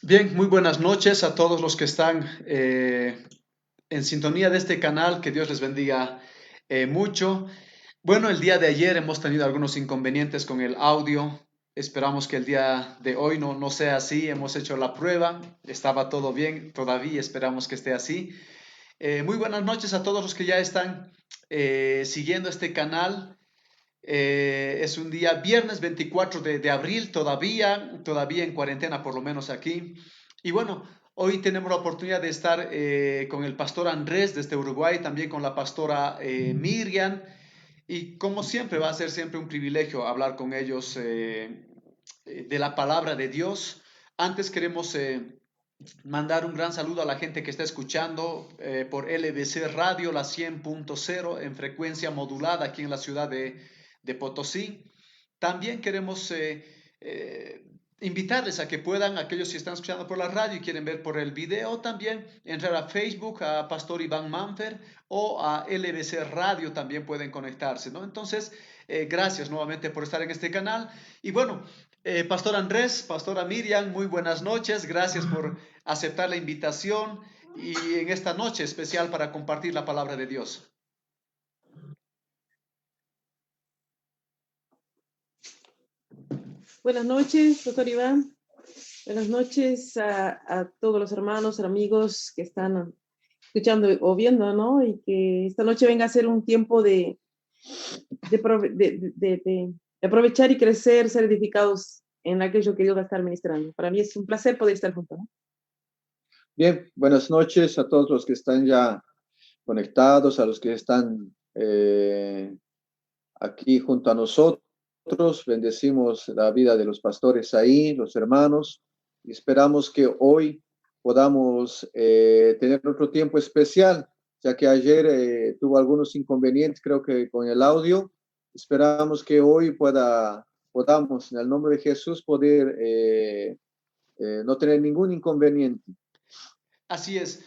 Bien, muy buenas noches a todos los que están en sintonía de este canal. Que Dios les bendiga mucho. Bueno, el día de ayer hemos tenido algunos inconvenientes con el audio. Esperamos que el día de hoy no sea así. Hemos hecho la prueba. Estaba todo bien. Todavía esperamos que esté así. Muy buenas noches a todos los que ya están siguiendo este canal. Es un día viernes 24 de abril, todavía en cuarentena, por lo menos aquí. Y bueno, hoy tenemos la oportunidad de estar con el pastor Andrés desde Uruguay, también con la pastora Miriam. Y como siempre, va a ser siempre un privilegio hablar con ellos de la palabra de Dios. Antes queremos mandar un gran saludo a la gente que está escuchando por LBC Radio, la 100.0 en frecuencia modulada aquí en la ciudad de Potosí. También queremos invitarles a que puedan, aquellos que están escuchando por la radio y quieren ver por el video, también entrar a Facebook, a Pastor Iván Manfer o a LBC Radio, también pueden conectarse, ¿no? Entonces, gracias nuevamente por estar en este canal. Y bueno, Pastor Andrés, Pastora Miriam, muy buenas noches. Gracias por aceptar la invitación y en esta noche especial para compartir la palabra de Dios. Buenas noches, doctor Iván. Buenas noches a todos los hermanos, amigos que están escuchando o viendo, ¿no? Y que esta noche venga a ser un tiempo de aprovechar y crecer, ser edificados en aquello que Dios va a estar ministrando. Para mí es un placer poder estar juntos, ¿no? Bien, buenas noches a todos los que están ya conectados, a los que están aquí junto a nosotros. Bendecimos la vida de los pastores ahí, los hermanos, y esperamos que hoy podamos tener otro tiempo especial, ya que ayer tuvo algunos inconvenientes, creo que con el audio. Esperamos que hoy podamos, en el nombre de Jesús, poder no tener ningún inconveniente. Así es.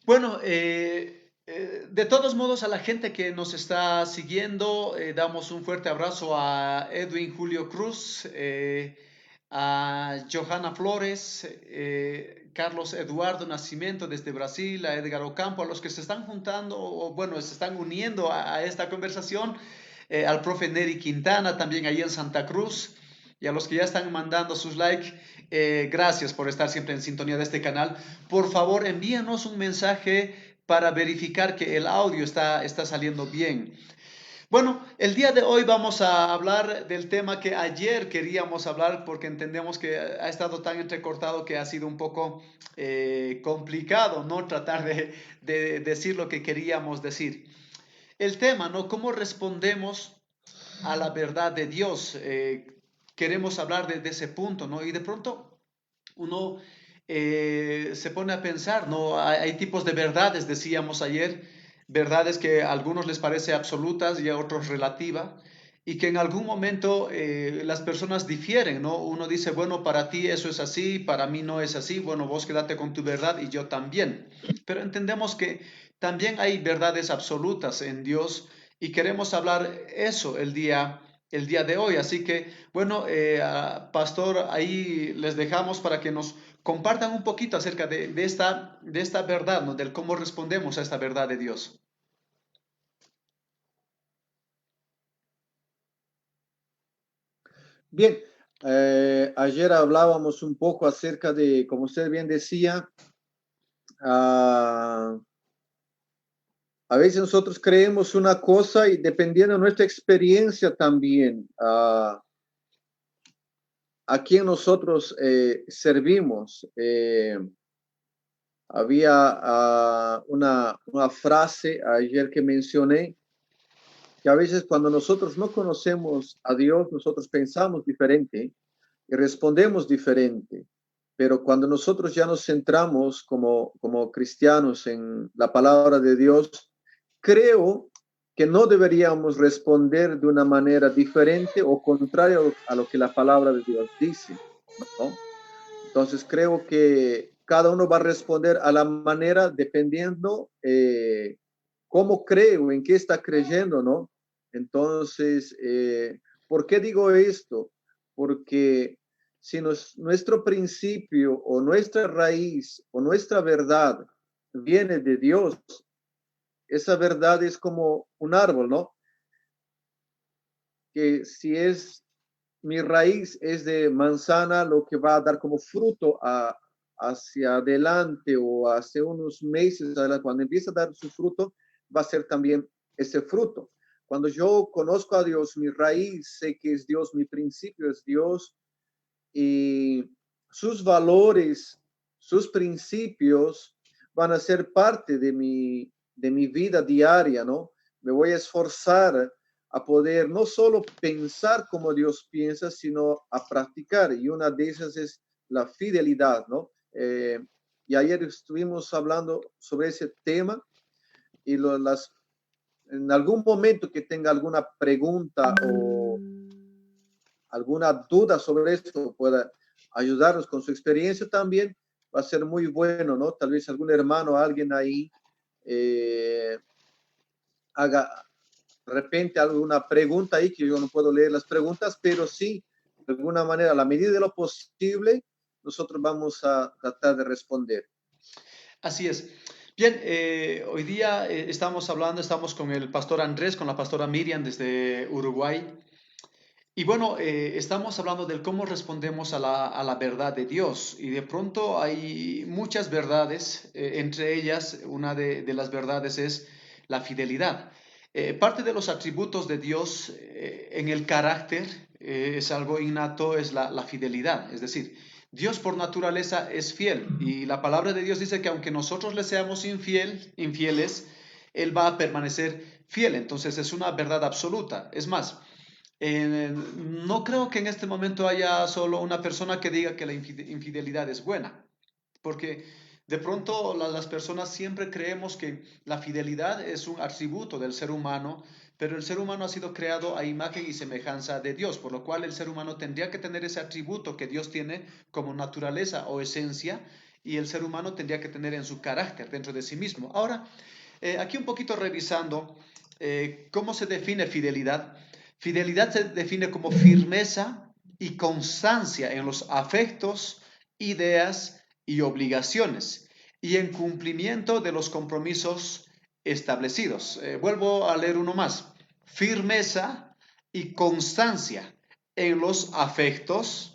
Bueno, de todos modos, a la gente que nos está siguiendo, damos un fuerte abrazo a Edwin Julio Cruz, a Johanna Flores, Carlos Eduardo Nascimento desde Brasil, a Edgar Ocampo, a los que se están juntando, o bueno, se están uniendo a esta conversación, al profe Neri Quintana, también ahí en Santa Cruz, y a los que ya están mandando sus likes, gracias por estar siempre en sintonía de este canal. Por favor, envíenos un mensaje para verificar que el audio está saliendo bien. Bueno, el día de hoy vamos a hablar del tema que ayer queríamos hablar porque entendemos que ha estado tan entrecortado que ha sido un poco complicado, ¿no? Tratar de decir lo que queríamos decir. El tema, ¿no? ¿Cómo respondemos a la verdad de Dios? Queremos hablar de ese punto, ¿no? Y de pronto uno se pone a pensar, ¿no? Hay tipos de verdades, decíamos ayer, verdades que a algunos les parece absolutas y a otros relativa, y que en algún momento las personas difieren, ¿no? Uno dice, bueno, para ti eso es así, para mí no es así, bueno, vos quédate con tu verdad y yo también. Pero entendemos que también hay verdades absolutas en Dios y queremos hablar eso el día de hoy. Así que, bueno, Pastor, ahí les dejamos para que nos compartan un poquito acerca de esta verdad, ¿no? Del cómo respondemos a esta verdad de Dios. Bien, ayer hablábamos un poco acerca de, como usted bien decía, ah, a veces nosotros creemos una cosa y dependiendo de nuestra experiencia también, a quién nosotros servimos. Había una frase ayer que mencioné, que a veces cuando nosotros no conocemos a Dios, nosotros pensamos diferente y respondemos diferente. Pero cuando nosotros ya nos centramos como cristianos en la palabra de Dios, creo que no deberíamos responder de una manera diferente o contraria a lo que la palabra de Dios dice, ¿no? Entonces creo que cada uno va a responder a la manera dependiendo cómo cree o en qué está creyendo, ¿no? Entonces, ¿por qué digo esto? Porque si nuestro principio o nuestra raíz o nuestra verdad viene de Dios, esa verdad es como un árbol, ¿no? Que si es mi raíz es de manzana, lo que va a dar como fruto hacia adelante o hace unos meses adelante, cuando empieza a dar su fruto, va a ser también ese fruto. Cuando yo conozco a Dios, mi raíz, sé que es Dios, mi principio es Dios y sus valores, sus principios van a ser parte de mi vida diaria, ¿no? Me voy a esforzar a poder no solo pensar como Dios piensa, sino a practicar. Y una de esas es la fidelidad, ¿no? Y ayer estuvimos hablando sobre ese tema y en algún momento que tenga alguna pregunta o alguna duda sobre esto, pueda ayudarnos con su experiencia también, va a ser muy bueno, ¿no? Tal vez algún hermano, alguien ahí haga de repente alguna pregunta ahí, que yo no puedo leer las preguntas, pero sí, de alguna manera, a la medida de lo posible, nosotros vamos a tratar de responder. Así es. Bien, hoy día estamos con el pastor Andrés, con la pastora Miriam desde Uruguay. Y bueno, estamos hablando del cómo respondemos a la verdad de Dios. Y de pronto hay muchas verdades, entre ellas una de las verdades es la fidelidad. Parte de los atributos de Dios en el carácter es algo innato, es la fidelidad. Es decir, Dios por naturaleza es fiel. Y la palabra de Dios dice que aunque nosotros le seamos infieles, Él va a permanecer fiel. Entonces es una verdad absoluta. Es más, no creo que en este momento haya solo una persona que diga que la infidelidad es buena, porque de pronto las personas siempre creemos que la fidelidad es un atributo del ser humano, pero el ser humano ha sido creado a imagen y semejanza de Dios, por lo cual el ser humano tendría que tener ese atributo que Dios tiene como naturaleza o esencia, y el ser humano tendría que tener en su carácter dentro de sí mismo. Ahora, aquí un poquito revisando cómo se define fidelidad. Fidelidad se define como firmeza y constancia en los afectos, ideas y obligaciones y en cumplimiento de los compromisos establecidos. Vuelvo a leer uno más. Firmeza y constancia en los afectos,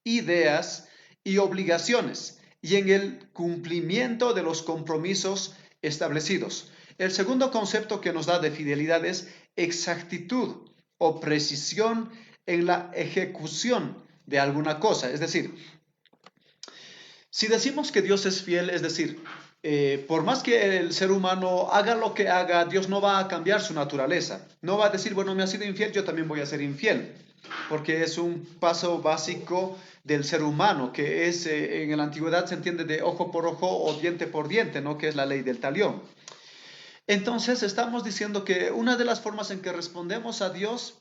ideas y obligaciones y en el cumplimiento de los compromisos establecidos. El segundo concepto que nos da de fidelidad es exactitud o precisión en la ejecución de alguna cosa. Es decir, si decimos que Dios es fiel, es decir, por más que el ser humano haga lo que haga, Dios no va a cambiar su naturaleza. No va a decir, bueno, me ha sido infiel, yo también voy a ser infiel. Porque es un paso básico del ser humano, que es, en la antigüedad se entiende de ojo por ojo o diente por diente, ¿no? Que es la ley del talión. Entonces estamos diciendo que una de las formas en que respondemos a Dios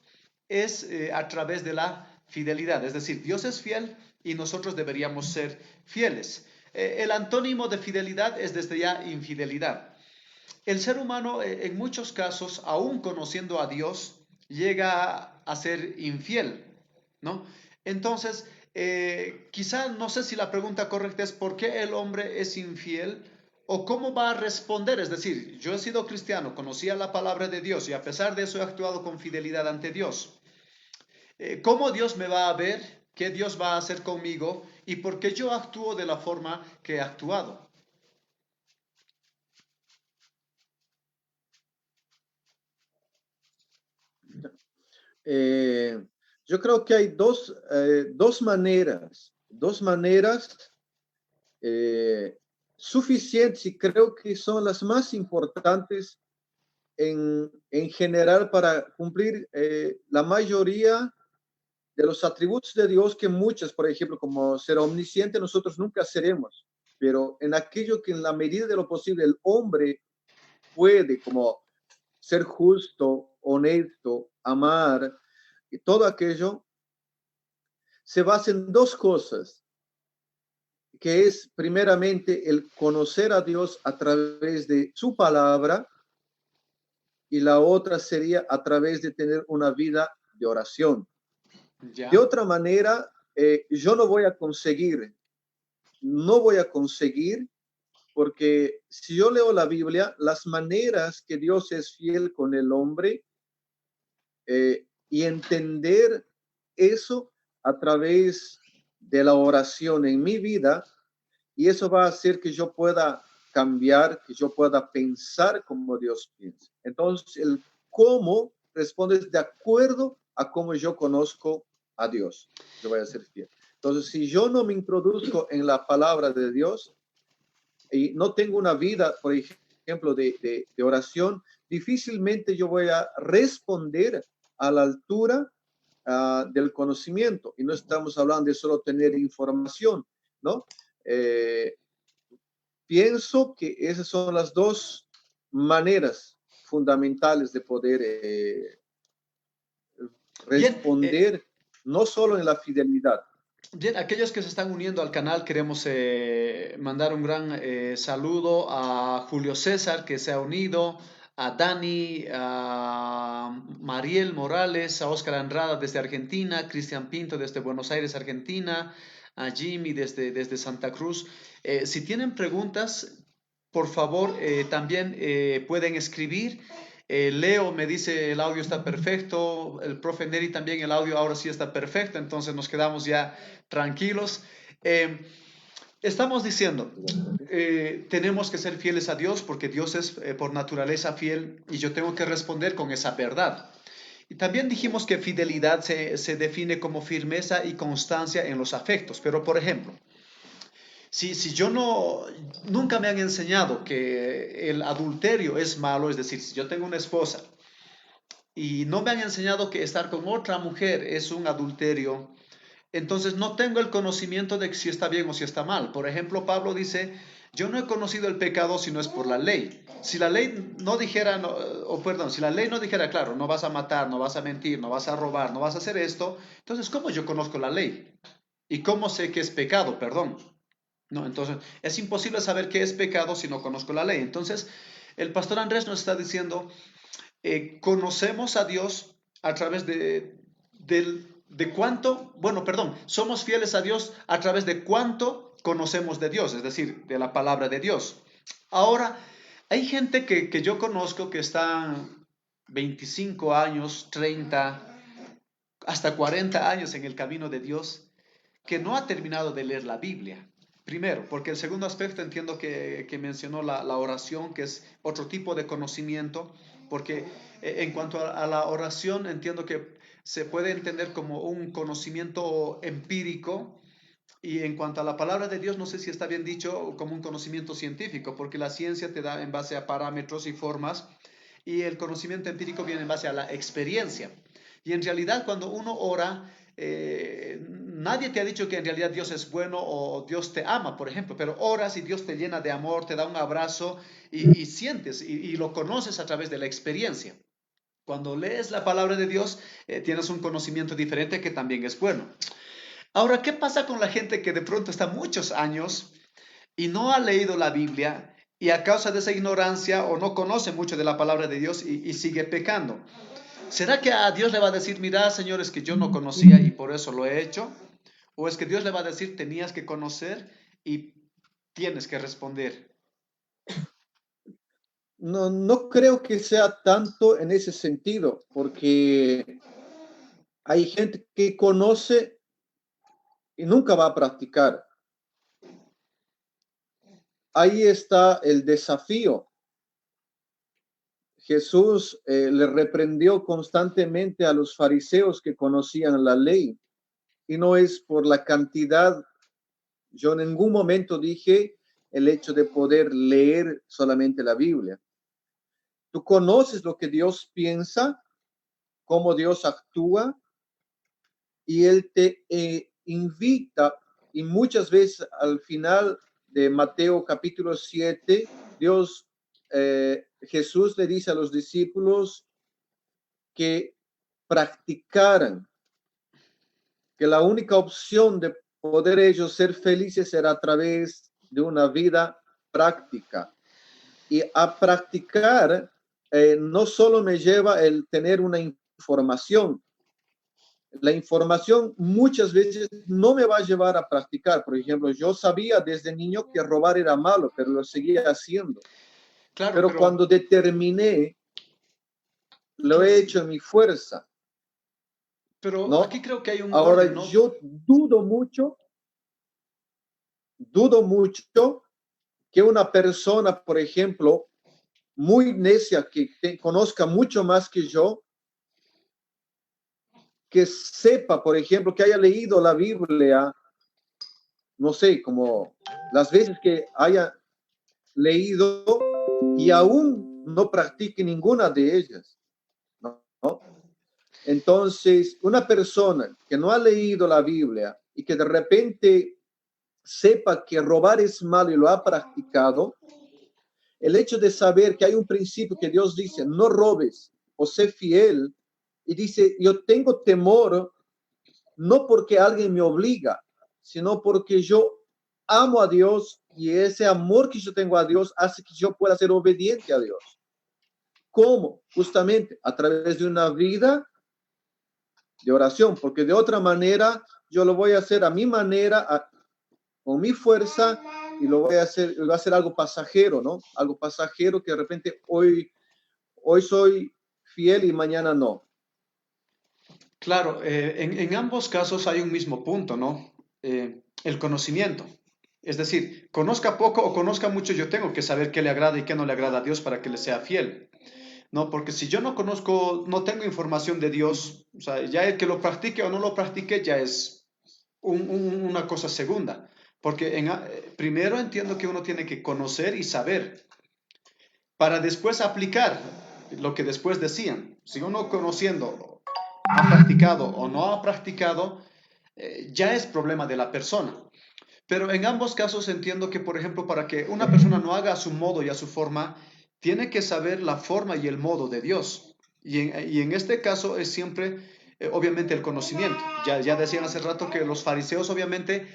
es a través de la fidelidad. Es decir, Dios es fiel y nosotros deberíamos ser fieles. El antónimo de fidelidad es desde ya infidelidad. El ser humano en muchos casos, aún conociendo a Dios, llega a ser infiel, ¿no? Entonces, quizá no sé si la pregunta correcta es ¿por qué el hombre es infiel? ¿O cómo va a responder? Es decir, yo he sido cristiano, conocía la palabra de Dios y a pesar de eso he actuado con fidelidad ante Dios. ¿Cómo Dios me va a ver? ¿Qué Dios va a hacer conmigo? ¿Y por qué yo actúo de la forma que he actuado? Yo creo que hay dos maneras suficientes y creo que son las más importantes en general para cumplir la mayoría de los atributos de Dios que muchas, por ejemplo, como ser omnisciente, nosotros nunca seremos, pero en aquello que en la medida de lo posible el hombre puede, como ser justo, honesto, amar, y todo aquello se basa en dos cosas, que es primeramente el conocer a Dios a través de su palabra y la otra sería a través de tener una vida de oración. De ¿Ya? otra manera, yo no voy a conseguir, porque si yo leo la Biblia, las maneras que Dios es fiel con el hombre, y entender eso a través de la oración en mi vida, y eso va a hacer que yo pueda cambiar, que yo pueda pensar como Dios piensa. Entonces, el cómo responde de acuerdo a cómo yo conozco a Dios. Yo voy a ser fiel. Entonces, si yo no me introduzco en la palabra de Dios y no tengo una vida, por ejemplo, de oración, difícilmente yo voy a responder a la altura del conocimiento. Y no estamos hablando de solo tener información, ¿no? Pienso que esas son las dos maneras fundamentales de poder Bien, responder, no solo en la fidelidad. bien, aquellos que se están uniendo al canal, queremos mandar un gran saludo a Julio César, que se ha unido, a Dani, a Mariel Morales, a Oscar Andrada desde Argentina, Cristian Pinto desde Buenos Aires, Argentina, a Jimmy desde Santa Cruz. Si tienen preguntas, por favor, también pueden escribir. Leo me dice el audio está perfecto, el profe Neri también el audio ahora sí está perfecto, entonces nos quedamos ya tranquilos. Estamos diciendo, tenemos que ser fieles a Dios porque Dios es por naturaleza fiel y yo tengo que responder con esa verdad. Y también dijimos que fidelidad se define como firmeza y constancia en los afectos, pero por ejemplo, si yo no, nunca me han enseñado que el adulterio es malo, es decir, si yo tengo una esposa y no me han enseñado que estar con otra mujer es un adulterio, entonces no tengo el conocimiento de si está bien o si está mal. Por ejemplo, Pablo dice, yo no he conocido el pecado si no es por la ley. Si la ley no dijera, si la ley no dijera, claro, no vas a matar, no vas a mentir, no vas a robar, no vas a hacer esto, entonces, ¿cómo yo conozco la ley? ¿Y cómo sé que es pecado? Perdón. No, entonces es imposible saber qué es pecado si no conozco la ley. Entonces, el pastor Andrés nos está diciendo, conocemos a Dios a través de cuánto, bueno, perdón, somos fieles a Dios a través de cuánto conocemos de Dios, es decir, de la palabra de Dios. Ahora, hay gente que yo conozco que está 25 años, 30, hasta 40 años en el camino de Dios, que no ha terminado de leer la Biblia. Primero, porque el segundo aspecto entiendo que mencionó la oración, que es otro tipo de conocimiento, porque en cuanto a la oración entiendo que se puede entender como un conocimiento empírico, y en cuanto a la palabra de Dios, no sé si está bien dicho como un conocimiento científico, porque la ciencia te da en base a parámetros y formas, y el conocimiento empírico viene en base a la experiencia. Y en realidad cuando uno ora, nadie te ha dicho que en realidad Dios es bueno o Dios te ama, por ejemplo, pero oras y Dios te llena de amor, te da un abrazo y sientes y lo conoces a través de la experiencia. Cuando lees la palabra de Dios, tienes un conocimiento diferente que también es bueno. Ahora, ¿qué pasa con la gente que de pronto está muchos años y no ha leído la Biblia y a causa de esa ignorancia o no conoce mucho de la palabra de Dios y sigue pecando? ¿Será que a Dios le va a decir, mira, señores, que yo no conocía y por eso lo he hecho? ¿O es que Dios le va a decir, tenías que conocer y tienes que responder? No, no creo que sea tanto en ese sentido, porque hay gente que conoce y nunca va a practicar. Ahí está el desafío. Jesús le reprendió constantemente a los fariseos que conocían la ley, y no es por la cantidad. Yo en ningún momento dije el hecho de poder leer solamente la Biblia. Tú conoces lo que Dios piensa, cómo Dios actúa, y Él te invita, y muchas veces al final de Mateo capítulo 7, Jesús le dice a los discípulos que practicaran, que la única opción de poder ellos ser felices era a través de una vida práctica. Y a practicar no solo me lleva el tener una información, la información muchas veces no me va a llevar a practicar. Por ejemplo, yo sabía desde niño que robar era malo, pero lo seguía haciendo. Claro, Pero cuando determiné, lo he hecho en mi fuerza, pero aquí ¿no? creo que hay un Ahora, orden, ¿no? yo dudo mucho que una persona, por ejemplo, muy necia, que conozca mucho más que yo, que sepa, por ejemplo, que haya leído la Biblia, no sé, como las veces que haya leído y aún no practique ninguna de ellas, ¿no? Entonces, una persona que no ha leído la Biblia y que de repente sepa que robar es malo y lo ha practicado, el hecho de saber que hay un principio que Dios dice, no robes o sé fiel, y dice, yo tengo temor no porque alguien me obliga, sino porque yo amo a Dios y ese amor que yo tengo a Dios hace que yo pueda ser obediente a Dios. ¿Cómo? Justamente a través de una vida de oración, porque de otra manera yo lo voy a hacer a mi manera, con mi fuerza, y lo voy a hacer, va a ser algo pasajero, ¿no? Algo pasajero que de repente hoy soy fiel y mañana no. Claro, en ambos casos hay un mismo punto, ¿no? El conocimiento. Es decir, conozca poco o conozca mucho, yo tengo que saber qué le agrada y qué no le agrada a Dios para que le sea fiel, ¿no? Porque si yo no conozco, no tengo información de Dios, o sea, ya el que lo practique o no lo practique ya es una cosa segunda. Porque primero entiendo que uno tiene que conocer y saber para después aplicar lo que después decían. Si uno conociendo ha practicado o no ha practicado, ya es problema de la persona. Pero en ambos casos entiendo que, por ejemplo, para que una persona no haga a su modo y a su forma, tiene que saber la forma y el modo de Dios. Y en este caso es siempre, obviamente, el conocimiento. Ya decían hace rato que los fariseos, obviamente,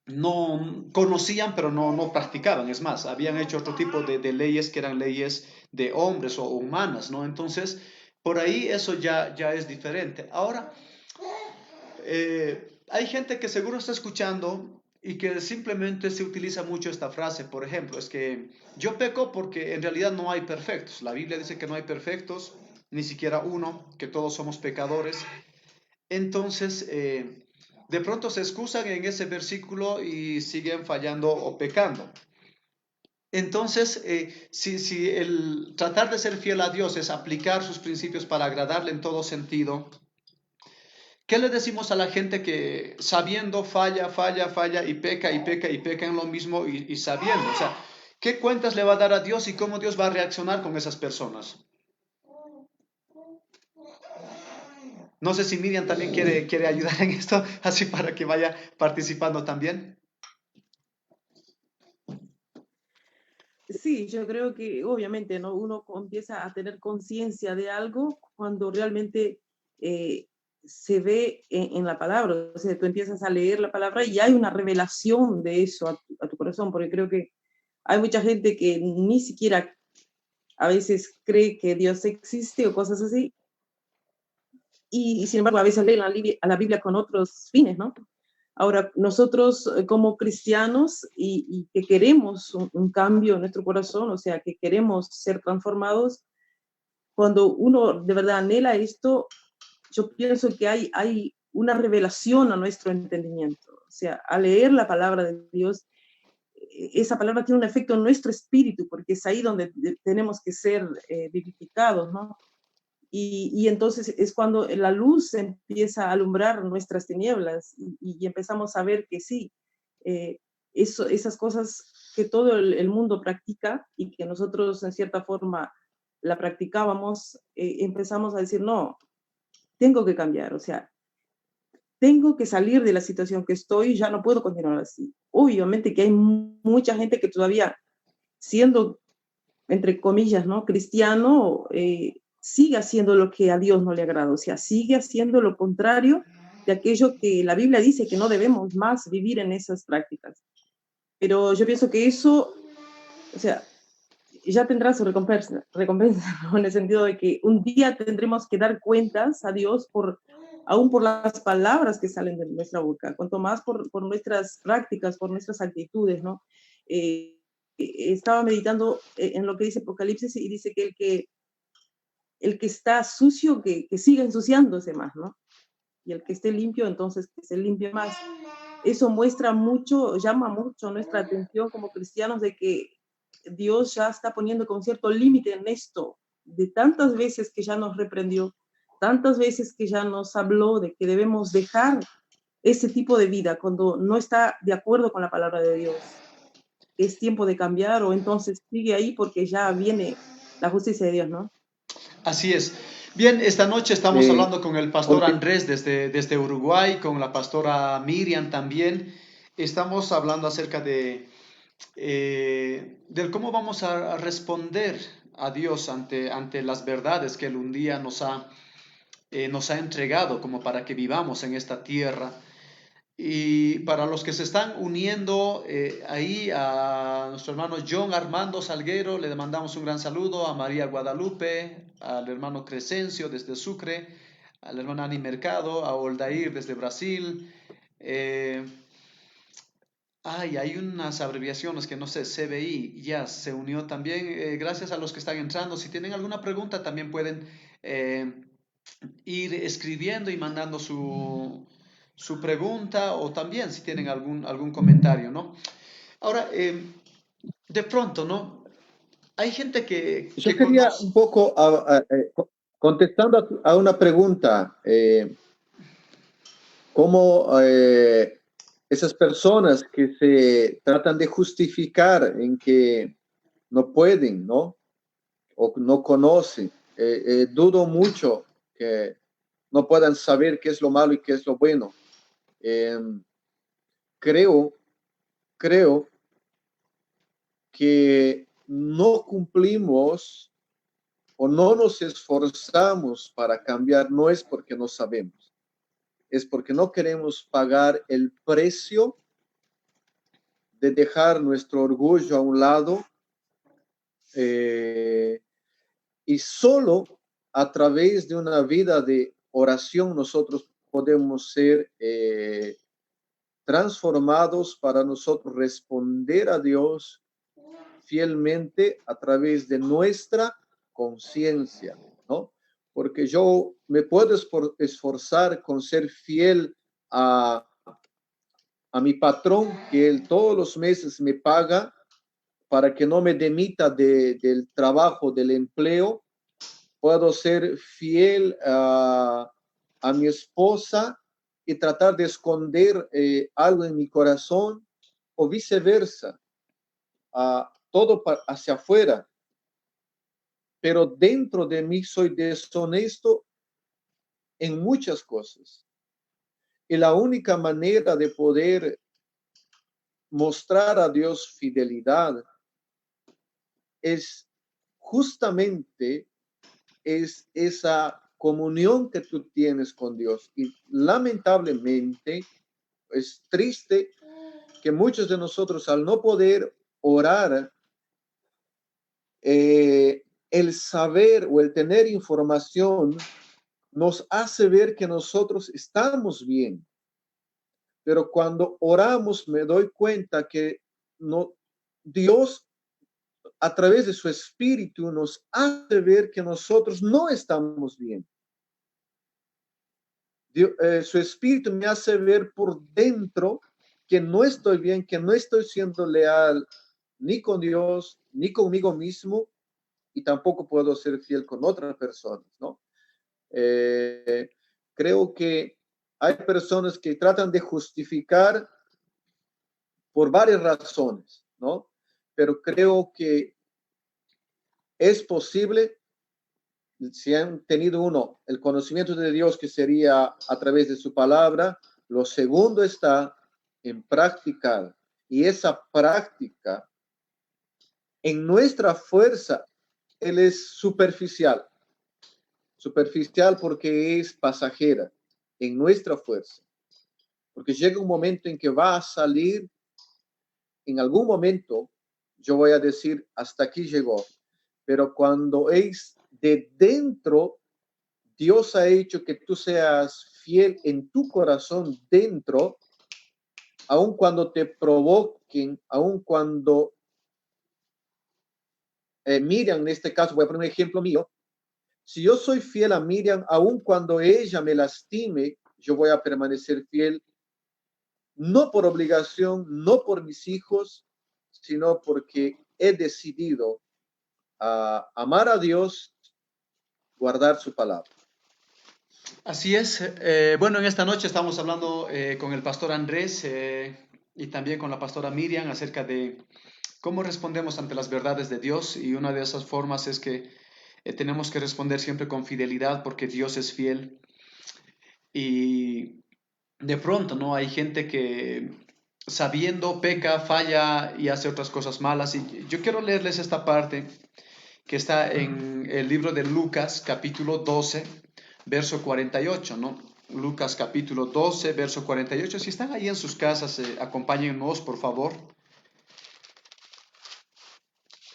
no conocían, pero no practicaban. Es más, habían hecho otro tipo de leyes que eran leyes de hombres o humanas, ¿no? Entonces, por ahí eso ya es diferente. Ahora, hay gente que seguro está escuchando y que simplemente se utiliza mucho esta frase. Por ejemplo, es que yo peco porque en realidad no hay perfectos. La Biblia dice que no hay perfectos, ni siquiera uno, que todos somos pecadores. Entonces, de pronto se excusan en ese versículo y siguen fallando o pecando. Entonces, si el tratar de ser fiel a Dios es aplicar sus principios para agradarle en todo sentido, ¿qué le decimos a la gente que sabiendo falla y peca y peca y peca en lo mismo y sabiendo? O sea, ¿qué cuentas le va a dar a Dios y cómo Dios va a reaccionar con esas personas? No sé si Miriam también quiere ayudar en esto, así para que vaya participando también. Sí, yo creo que obviamente, ¿no? Uno empieza a tener conciencia de algo cuando realmente se ve en la palabra. O sea, tú empiezas a leer la palabra y hay una revelación de eso a tu corazón, porque creo que hay mucha gente que ni siquiera a veces cree que Dios existe o cosas así, y sin embargo a veces leen a la Biblia con otros fines, ¿no? Ahora, nosotros como cristianos y que queremos un cambio en nuestro corazón, o sea, que queremos ser transformados, cuando uno de verdad anhela esto, yo pienso que hay una revelación a nuestro entendimiento. O sea, al leer la palabra de Dios, esa palabra tiene un efecto en nuestro espíritu, porque es ahí donde tenemos que ser vivificados, ¿no? Y entonces es cuando la luz empieza a alumbrar nuestras tinieblas y empezamos a ver que sí, eh, esas cosas que todo el mundo practica y que nosotros en cierta forma la practicábamos, empezamos a decir, no, tengo que cambiar, o sea, tengo que salir de la situación que estoy, ya no puedo continuar así. Obviamente que hay mucha gente que todavía siendo entre comillas, ¿no? Cristiano, sigue haciendo lo que a Dios no le agrada, o sea, sigue haciendo lo contrario de aquello que la Biblia dice que no debemos más vivir en esas prácticas. Pero yo pienso que eso, o sea, ya tendrá su recompensa, ¿no? En el sentido de que un día tendremos que dar cuentas a Dios aún por las palabras que salen de nuestra boca, cuanto más por nuestras prácticas, por nuestras actitudes, ¿no? Estaba meditando en lo que dice Apocalipsis y dice que el que está sucio, que siga ensuciándose más, ¿no? Y el que esté limpio, entonces que se limpie más. Eso muestra mucho, llama mucho nuestra atención como cristianos de que Dios ya está poniendo con cierto límite en esto, de tantas veces que ya nos reprendió, tantas veces que ya nos habló de que debemos dejar ese tipo de vida cuando no está de acuerdo con la palabra de Dios. Es tiempo de cambiar o entonces sigue ahí porque ya viene la justicia de Dios, ¿no? Así es. Bien, esta noche estamos Eh, hablando con el pastor conte- Andrés desde Uruguay, con la pastora Miriam también. Estamos hablando acerca del cómo vamos a responder a Dios ante las verdades que Él un día nos ha entregado como para que vivamos en esta tierra. Y para los que se están uniendo ahí, a nuestro hermano John Armando Salguero, le mandamos un gran saludo, a María Guadalupe, al hermano Crescencio desde Sucre, a la hermana Ani Mercado, a Oldair desde Brasil. eh, hay unas abreviaciones que no sé, CBI ya se unió también. Gracias a los que están entrando. Si tienen alguna pregunta, también pueden eh, ir escribiendo y mandando su pregunta, o también si tienen algún comentario, ¿no? Ahora, de pronto, ¿no? Hay gente yo que quería conoce. un poco, contestando a una pregunta, cómo esas personas que se tratan de justificar en que no pueden, ¿no? O no conocen, dudo mucho que no puedan saber qué es lo malo y qué es lo bueno. Eh, creo, creo que no cumplimos o no nos esforzamos para cambiar, no es porque no sabemos, es porque no queremos pagar el precio de dejar nuestro orgullo a un lado, eh, y solo a través de una vida de oración nosotros podemos ser transformados para nosotros responder a Dios fielmente a través de nuestra conciencia, ¿no? Porque yo me puedo esforzar con ser fiel a mi patrón, que él todos los meses me paga para que no me demita del trabajo, del empleo. Puedo ser fiel a mi esposa y tratar de esconder algo en mi corazón, o viceversa, todo hacia afuera, pero dentro de mí soy deshonesto en muchas cosas. Y la única manera de poder mostrar a Dios fidelidad es justamente es esa comunión que tú tienes con Dios. Y lamentablemente es triste que muchos de nosotros, al no poder orar, el saber o el tener información nos hace ver que nosotros estamos bien. Pero cuando oramos me doy cuenta que no, Dios a través de su espíritu nos hace ver que nosotros no estamos bien. Dios, su espíritu me hace ver por dentro que no estoy bien, que no estoy siendo leal ni con Dios, ni conmigo mismo, y tampoco puedo ser fiel con otras personas, ¿no? Eh, creo que hay personas que tratan de justificar por varias razones, ¿no? Pero creo que es posible, si han tenido uno, el conocimiento de Dios, que sería a través de su palabra. Lo segundo está en practicar. Y esa práctica, en nuestra fuerza, él es superficial. Superficial porque es pasajera en nuestra fuerza. Porque llega un momento en que va a salir, en algún momento yo voy a decir, hasta aquí llegó. Pero cuando es de dentro, Dios ha hecho que tú seas fiel en tu corazón dentro, aun cuando te provoquen, aun cuando Miriam, en este caso, voy a poner un ejemplo mío. Si yo soy fiel a Miriam, aun cuando ella me lastime, yo voy a permanecer fiel, no por obligación, no por mis hijos, sino porque he decidido amar a Dios, guardar su palabra. Así es. Bueno, en esta noche estamos hablando con el pastor Andrés y también con la pastora Miriam acerca de cómo respondemos ante las verdades de Dios, y una de esas formas es que tenemos que responder siempre con fidelidad porque Dios es fiel. Y de pronto, ¿no? Hay gente que sabiendo peca, falla y hace otras cosas malas. Y yo quiero leerles esta parte que está en el libro de Lucas, capítulo 12, verso 48, ¿no? Lucas capítulo 12, verso 48. Si están ahí en sus casas, acompáñennos, por favor.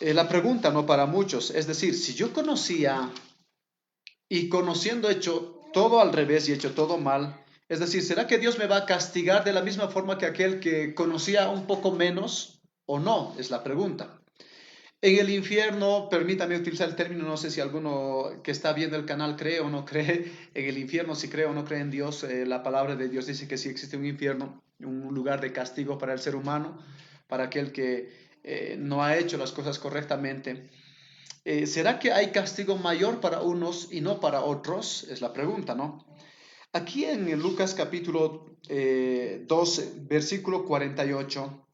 La pregunta, ¿no? Para muchos, es decir, si yo conocía y conociendo hecho todo al revés y hecho todo mal, es decir, ¿será que Dios me va a castigar de la misma forma que aquel que conocía un poco menos o no? Es la pregunta. En el infierno, permítame utilizar el término, no sé si alguno que está viendo el canal cree o no cree en el infierno, si cree o no cree en Dios. La palabra de Dios dice que sí existe un infierno, un lugar de castigo para el ser humano, para aquel que no ha hecho las cosas correctamente. ¿Será que hay castigo mayor para unos y no para otros? Es la pregunta, ¿no? Aquí en Lucas capítulo 12, versículo 48,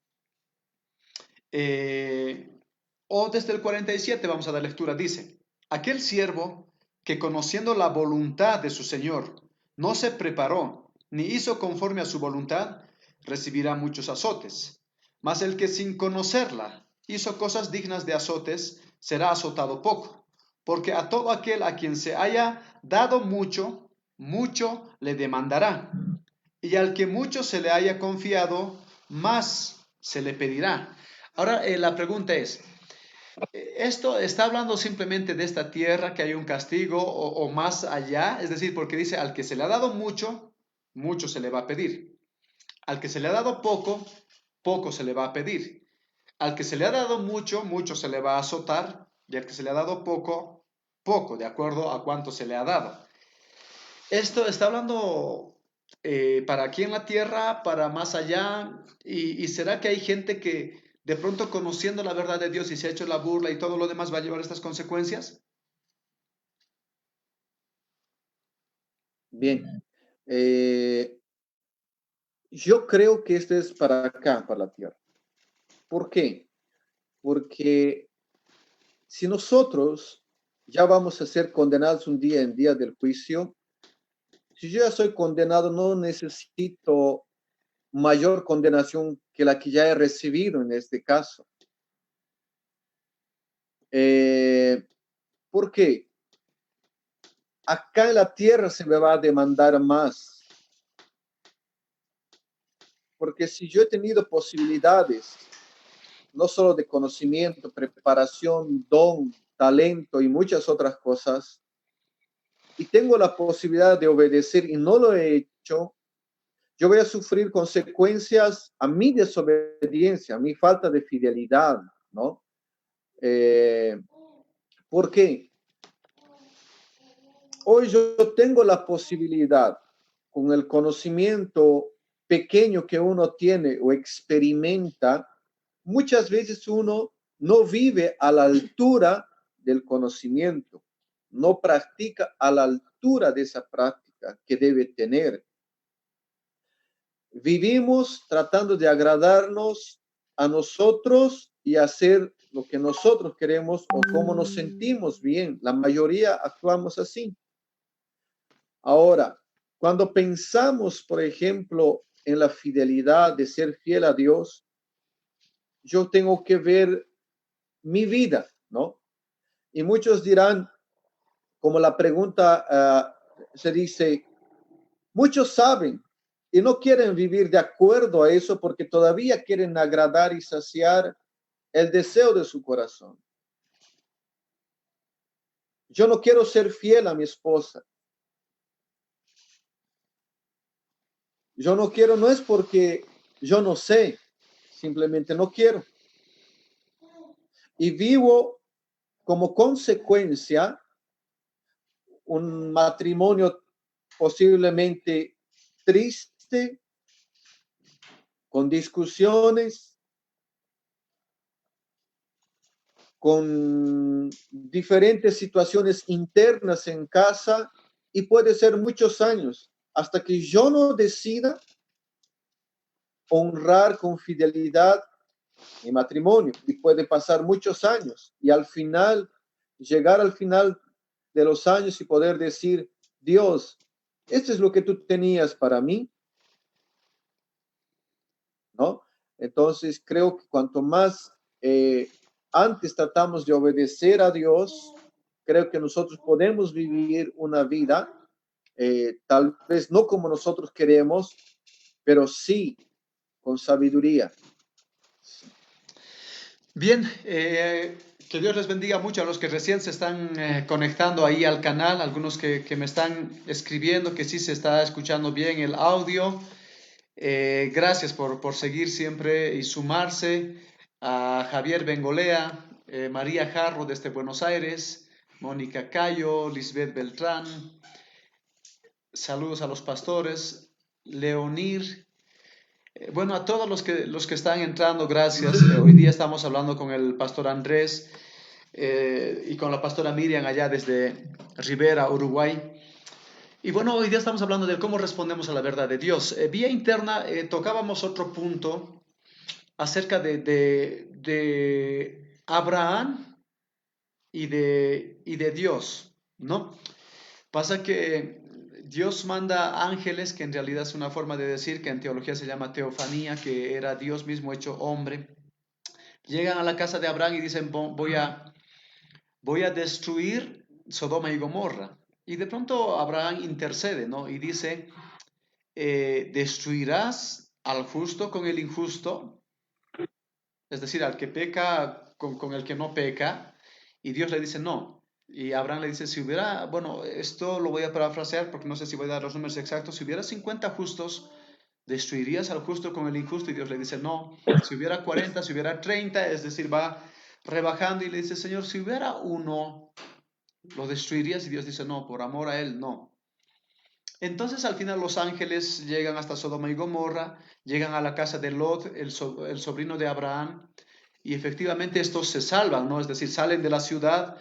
o desde el 47 vamos a dar lectura, dice, aquel siervo que conociendo la voluntad de su Señor no se preparó ni hizo conforme a su voluntad, recibirá muchos azotes. Mas el que sin conocerla hizo cosas dignas de azotes, será azotado poco. Porque a todo aquel a quien se haya dado mucho, mucho le demandará. Y al que mucho se le haya confiado, más se le pedirá. Ahora, la pregunta es, ¿esto está hablando simplemente de esta tierra, que hay un castigo o más allá? Es decir, porque dice, al que se le ha dado mucho, mucho se le va a pedir. Al que se le ha dado poco, poco se le va a pedir. Al que se le ha dado mucho, mucho se le va a azotar. Y al que se le ha dado poco, poco, de acuerdo a cuánto se le ha dado. Esto está hablando para aquí en la tierra, para más allá. Y será que hay gente que de pronto, conociendo la verdad de Dios y se ha hecho la burla y todo lo demás, va a llevar estas consecuencias? Bien. Yo creo que este es para acá, para la tierra. ¿Por qué? Porque si nosotros ya vamos a ser condenados un día en día del juicio, si yo ya soy condenado, no necesito mayor condenación que la que ya he recibido en este caso. ¿Por qué? Acá en la tierra se me va a demandar más. Porque si yo he tenido posibilidades, no solo de conocimiento, preparación, don, talento y muchas otras cosas, y tengo la posibilidad de obedecer y no lo he hecho, yo voy a sufrir consecuencias a mi desobediencia, a mi falta de fidelidad, ¿no? ¿Por qué? Hoy yo tengo la posibilidad, con el conocimiento pequeño que uno tiene o experimenta, muchas veces uno no vive a la altura del conocimiento, no practica a la altura de esa práctica que debe tener. Vivimos tratando de agradarnos a nosotros y hacer lo que nosotros queremos o como nos sentimos bien. La mayoría actuamos así. Ahora, cuando pensamos, por ejemplo, en la fidelidad de ser fiel a Dios, yo tengo que ver mi vida, ¿no? Y muchos dirán, como la pregunta se dice, muchos saben y no quieren vivir de acuerdo a eso porque todavía quieren agradar y saciar el deseo de su corazón. Yo no quiero ser fiel a mi esposa. Yo no quiero, no es porque yo no sé, simplemente no quiero. Y vivo como consecuencia un matrimonio posiblemente triste, con discusiones, con diferentes situaciones internas en casa, y puede ser muchos años hasta que yo no decida honrar con fidelidad mi matrimonio, y puede pasar muchos años y al final, llegar al final de los años y poder decir: Dios, esto es lo que tú tenías para mí, ¿no? Entonces creo que cuanto más antes tratamos de obedecer a Dios, creo que nosotros podemos vivir una vida, tal vez no como nosotros queremos, pero sí con sabiduría. Bien, que Dios les bendiga mucho a los que recién se están conectando ahí al canal, algunos que me están escribiendo que sí se está escuchando bien el audio. Gracias por seguir siempre y sumarse. A Javier Bengolea, María Jarro desde Buenos Aires, Mónica Cayo, Lisbeth Beltrán. Saludos a los pastores, Leonir. Bueno, a todos los que están entrando, gracias. Hoy día estamos hablando con el pastor Andrés y con la pastora Miriam allá desde Rivera, Uruguay. Y bueno, hoy día estamos hablando de cómo respondemos a la verdad de Dios. Vía interna tocábamos otro punto acerca de Abraham y de Dios, ¿no? Pasa que Dios manda ángeles, que en realidad es una forma de decir que en teología se llama teofanía, que era Dios mismo hecho hombre. Llegan a la casa de Abraham y dicen: voy a destruir Sodoma y Gomorra. Y de pronto Abraham intercede, ¿no? Y dice: ¿destruirás al justo con el injusto? Es decir, al que peca con el que no peca. Y Dios le dice: no. Y Abraham le dice: si hubiera, bueno, esto lo voy a parafrasear porque no sé si voy a dar los números exactos, si hubiera 50 justos, ¿destruirías al justo con el injusto? Y Dios le dice: no. Si hubiera 40, si hubiera 30, es decir, va rebajando y le dice: Señor, si hubiera uno, ¿lo destruirías? Y Dios dice: no, por amor a él, no. Entonces al final los ángeles llegan hasta Sodoma y Gomorra, llegan a la casa de Lot, el sobrino de Abraham, y efectivamente estos se salvan, ¿no? Es decir, salen de la ciudad,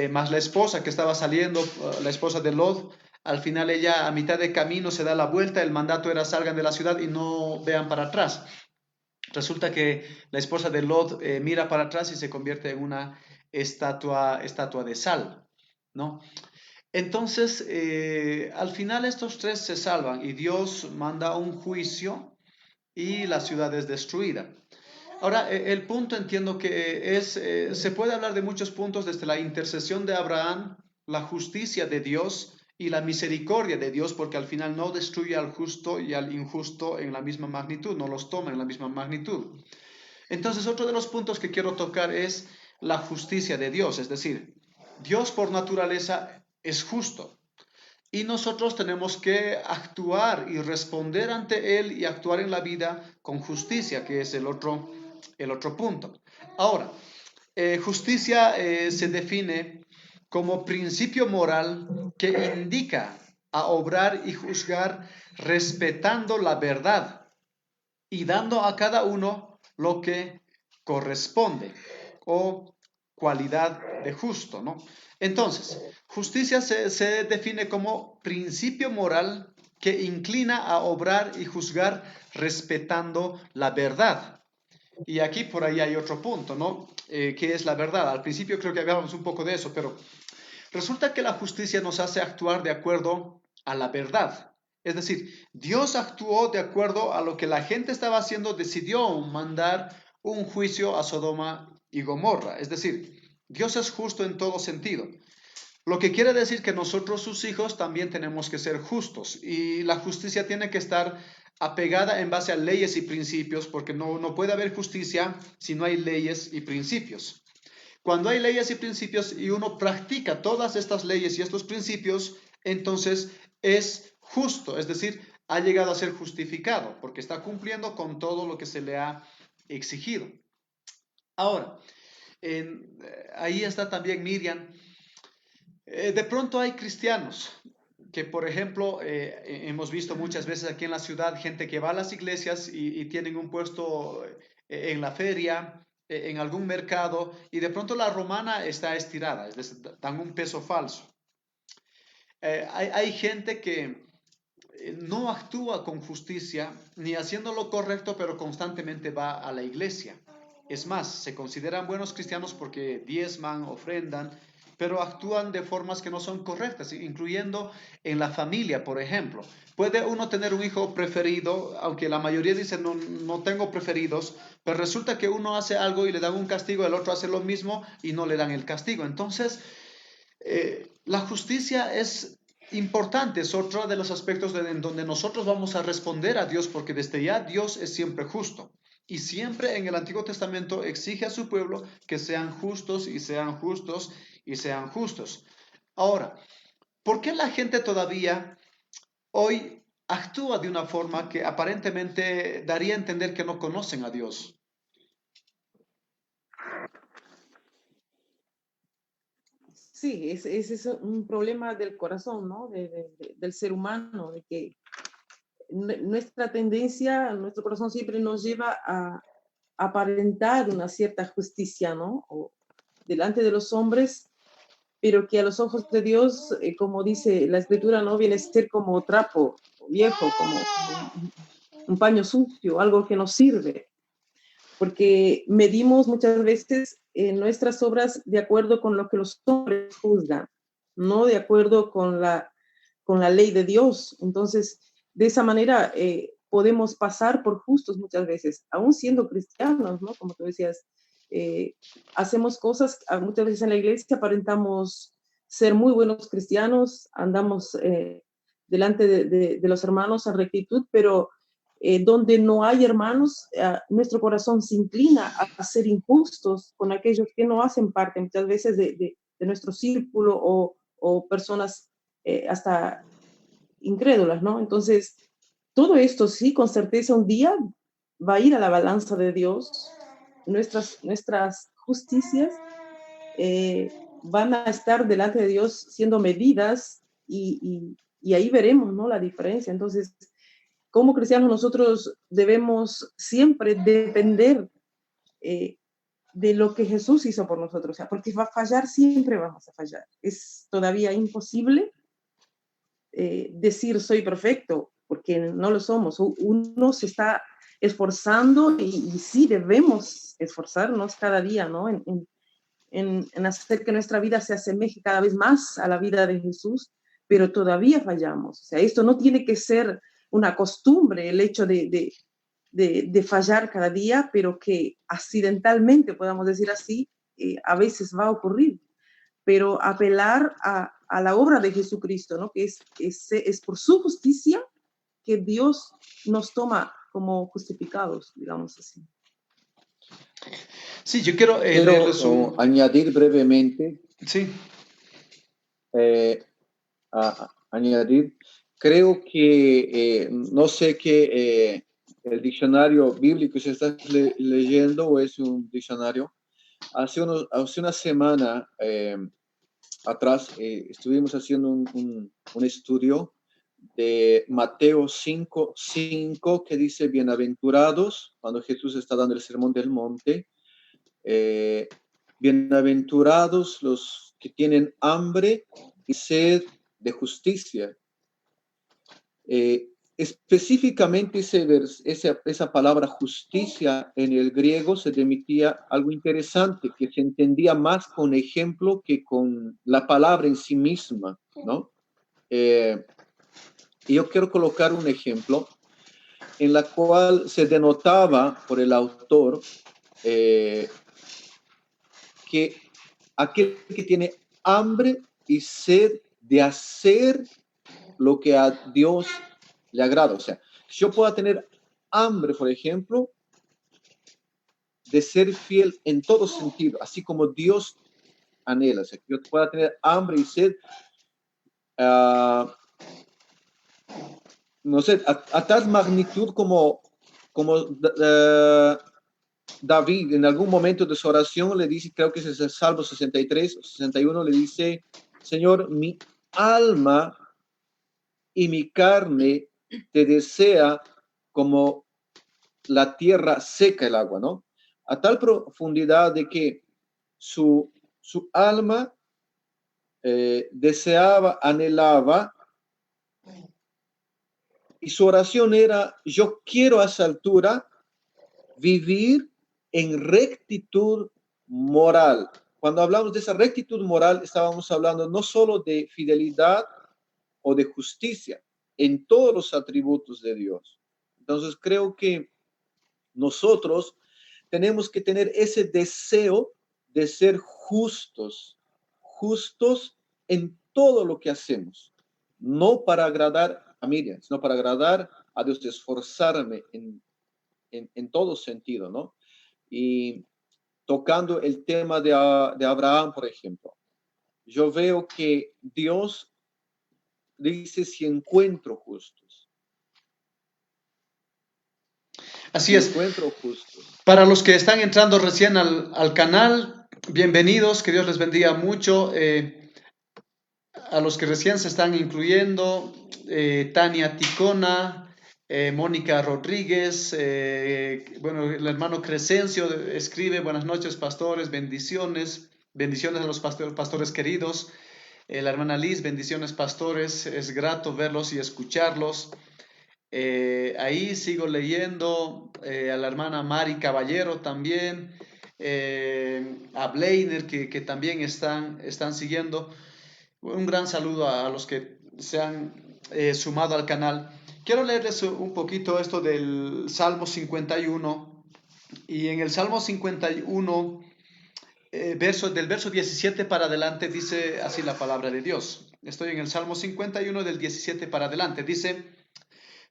más la esposa que estaba saliendo, la esposa de Lot, al final ella a mitad de camino se da la vuelta, el mandato era: salgan de la ciudad y no vean para atrás. Resulta que la esposa de Lot mira para atrás y se convierte en una estatua de sal, ¿no? Entonces, al final estos tres se salvan y Dios manda un juicio y la ciudad es destruida. Ahora, el punto entiendo que se puede hablar de muchos puntos, desde la intercesión de Abraham, la justicia de Dios y la misericordia de Dios, porque al final no destruye al justo y al injusto en la misma magnitud, no los toma en la misma magnitud. Entonces, otro de los puntos que quiero tocar es la justicia de Dios, es decir, Dios por naturaleza es justo. Y nosotros tenemos que actuar y responder ante Él y actuar en la vida con justicia, que es el otro punto. Ahora, justicia se define como principio moral que indica a obrar y juzgar respetando la verdad y dando a cada uno lo que corresponde, o cualidad de justo, ¿no? Entonces, justicia se define como principio moral que inclina a obrar y juzgar respetando la verdad. Y aquí por ahí hay otro punto, ¿no? ¿Qué es la verdad? Al principio creo que hablábamos un poco de eso, pero resulta que la justicia nos hace actuar de acuerdo a la verdad. Es decir, Dios actuó de acuerdo a lo que la gente estaba haciendo, decidió mandar un juicio a Sodoma y Gomorra. Es decir, Dios es justo en todo sentido. Lo que quiere decir que nosotros, sus hijos, también tenemos que ser justos, y la justicia tiene que estar apegada en base a leyes y principios, porque no puede haber justicia si no hay leyes y principios. Cuando hay leyes y principios y uno practica todas estas leyes y estos principios, entonces es justo, es decir, ha llegado a ser justificado, porque está cumpliendo con todo lo que se le ha exigido. Ahora, ahí está también Miriam. De pronto hay cristianos que, por ejemplo, hemos visto muchas veces aquí en la ciudad gente que va a las iglesias y tienen un puesto en la feria, en algún mercado, y de pronto la romana está estirada, es decir, dan un peso falso. Hay gente que no actúa con justicia ni haciendo lo correcto, pero constantemente va a la iglesia. Es más, se consideran buenos cristianos porque diezman, ofrendan, pero actúan de formas que no son correctas, incluyendo en la familia, por ejemplo. Puede uno tener un hijo preferido, aunque la mayoría dice no tengo preferidos, pero resulta que uno hace algo y le dan un castigo, el otro hace lo mismo y no le dan el castigo. Entonces, la justicia es importante, es otro de los aspectos en donde nosotros vamos a responder a Dios, porque desde ya Dios es siempre justo. Y siempre en el Antiguo Testamento exige a su pueblo que sean justos y sean justos y sean justos. Ahora, ¿por qué la gente todavía hoy actúa de una forma que aparentemente daría a entender que no conocen a Dios? Sí, ese es un problema del corazón, ¿no? Del ser humano, de que nuestra tendencia, nuestro corazón siempre nos lleva a aparentar una cierta justicia, ¿no? O delante de los hombres, pero que a los ojos de Dios, como dice la escritura, no viene a ser como trapo viejo, como un paño sucio, algo que nos sirve, porque medimos muchas veces nuestras obras de acuerdo con lo que los hombres juzgan, no de acuerdo con la ley de Dios. Entonces, de esa manera podemos pasar por justos muchas veces, aún siendo cristianos, ¿no? Como tú decías, hacemos cosas, muchas veces en la iglesia aparentamos ser muy buenos cristianos, andamos delante de los hermanos en rectitud, pero donde no hay hermanos, nuestro corazón se inclina a ser injustos con aquellos que no hacen parte muchas veces de nuestro círculo o personas hasta incrédulas, ¿no? Entonces, todo esto sí, con certeza un día va a ir a la balanza de Dios. Nuestras justicias van a estar delante de Dios siendo medidas y ahí veremos, ¿no? La diferencia. Entonces, como cristianos nosotros debemos siempre depender de lo que Jesús hizo por nosotros, o sea, porque va a fallar, siempre vamos a fallar. Es todavía imposible decir soy perfecto, porque no lo somos. Uno se está esforzando y sí debemos esforzarnos cada día, ¿no? En hacer que nuestra vida se asemeje cada vez más a la vida de Jesús, pero todavía fallamos. O sea, esto no tiene que ser una costumbre, el hecho de fallar cada día, pero que accidentalmente, podamos decir así, a veces va a ocurrir. Pero apelar a la obra de Jesucristo, ¿no? Que es por su justicia que Dios nos toma como justificados, digamos así. Sí, yo quiero leerles un... añadir brevemente. Sí. Añadir, creo que, no sé qué el diccionario bíblico se está leyendo o es un diccionario. Hace una semana atrás estuvimos haciendo un estudio de Mateo 5:5 que dice, bienaventurados, cuando Jesús está dando el sermón del monte, bienaventurados los que tienen hambre y sed de justicia. Específicamente esa palabra justicia en el griego se remitía a algo interesante, que se entendía más con ejemplo que con la palabra en sí misma, ¿no? Y yo quiero colocar un ejemplo en la cual se denotaba por el autor que aquel que tiene hambre y sed de hacer lo que a Dios le agrada. O sea, yo pueda tener hambre, por ejemplo, de ser fiel en todo sentido, así como Dios anhela, o sea, que yo pueda tener hambre y sed, no sé, a tal magnitud como David en algún momento de su oración le dice, creo que es el Salmo 63 o 61, le dice, Señor, mi alma y mi carne te desea como la tierra seca el agua, ¿no? A tal profundidad de que su alma deseaba, anhelaba, y su oración era, yo quiero a esa altura vivir en rectitud moral. Cuando hablamos de esa rectitud moral, estábamos hablando no solo de fidelidad o de justicia, en todos los atributos de Dios. Entonces creo que nosotros tenemos que tener ese deseo de ser justos, justos en todo lo que hacemos, no para agradar a Miriam, sino para agradar a Dios, de esforzarme en todo sentido, ¿no? Y tocando el tema de Abraham, por ejemplo, yo veo que Dios dice si encuentro justos. Así es. Encuentro justos. Para los que están entrando recién al canal, bienvenidos, que Dios les bendiga mucho. A los que recién se están incluyendo, Tania Ticona, Mónica Rodríguez, bueno, el hermano Crescencio escribe, buenas noches pastores, bendiciones a los pastores queridos. La hermana Liz, bendiciones pastores, es grato verlos y escucharlos. Ahí sigo leyendo a la hermana Mari Caballero también, a Bleiner que también están siguiendo. Un gran saludo a los que se han sumado al canal. Quiero leerles un poquito esto del Salmo 51. Y en el Salmo 51, del verso 17 para adelante, dice así la palabra de Dios. Estoy en el Salmo 51 del 17 para adelante. Dice,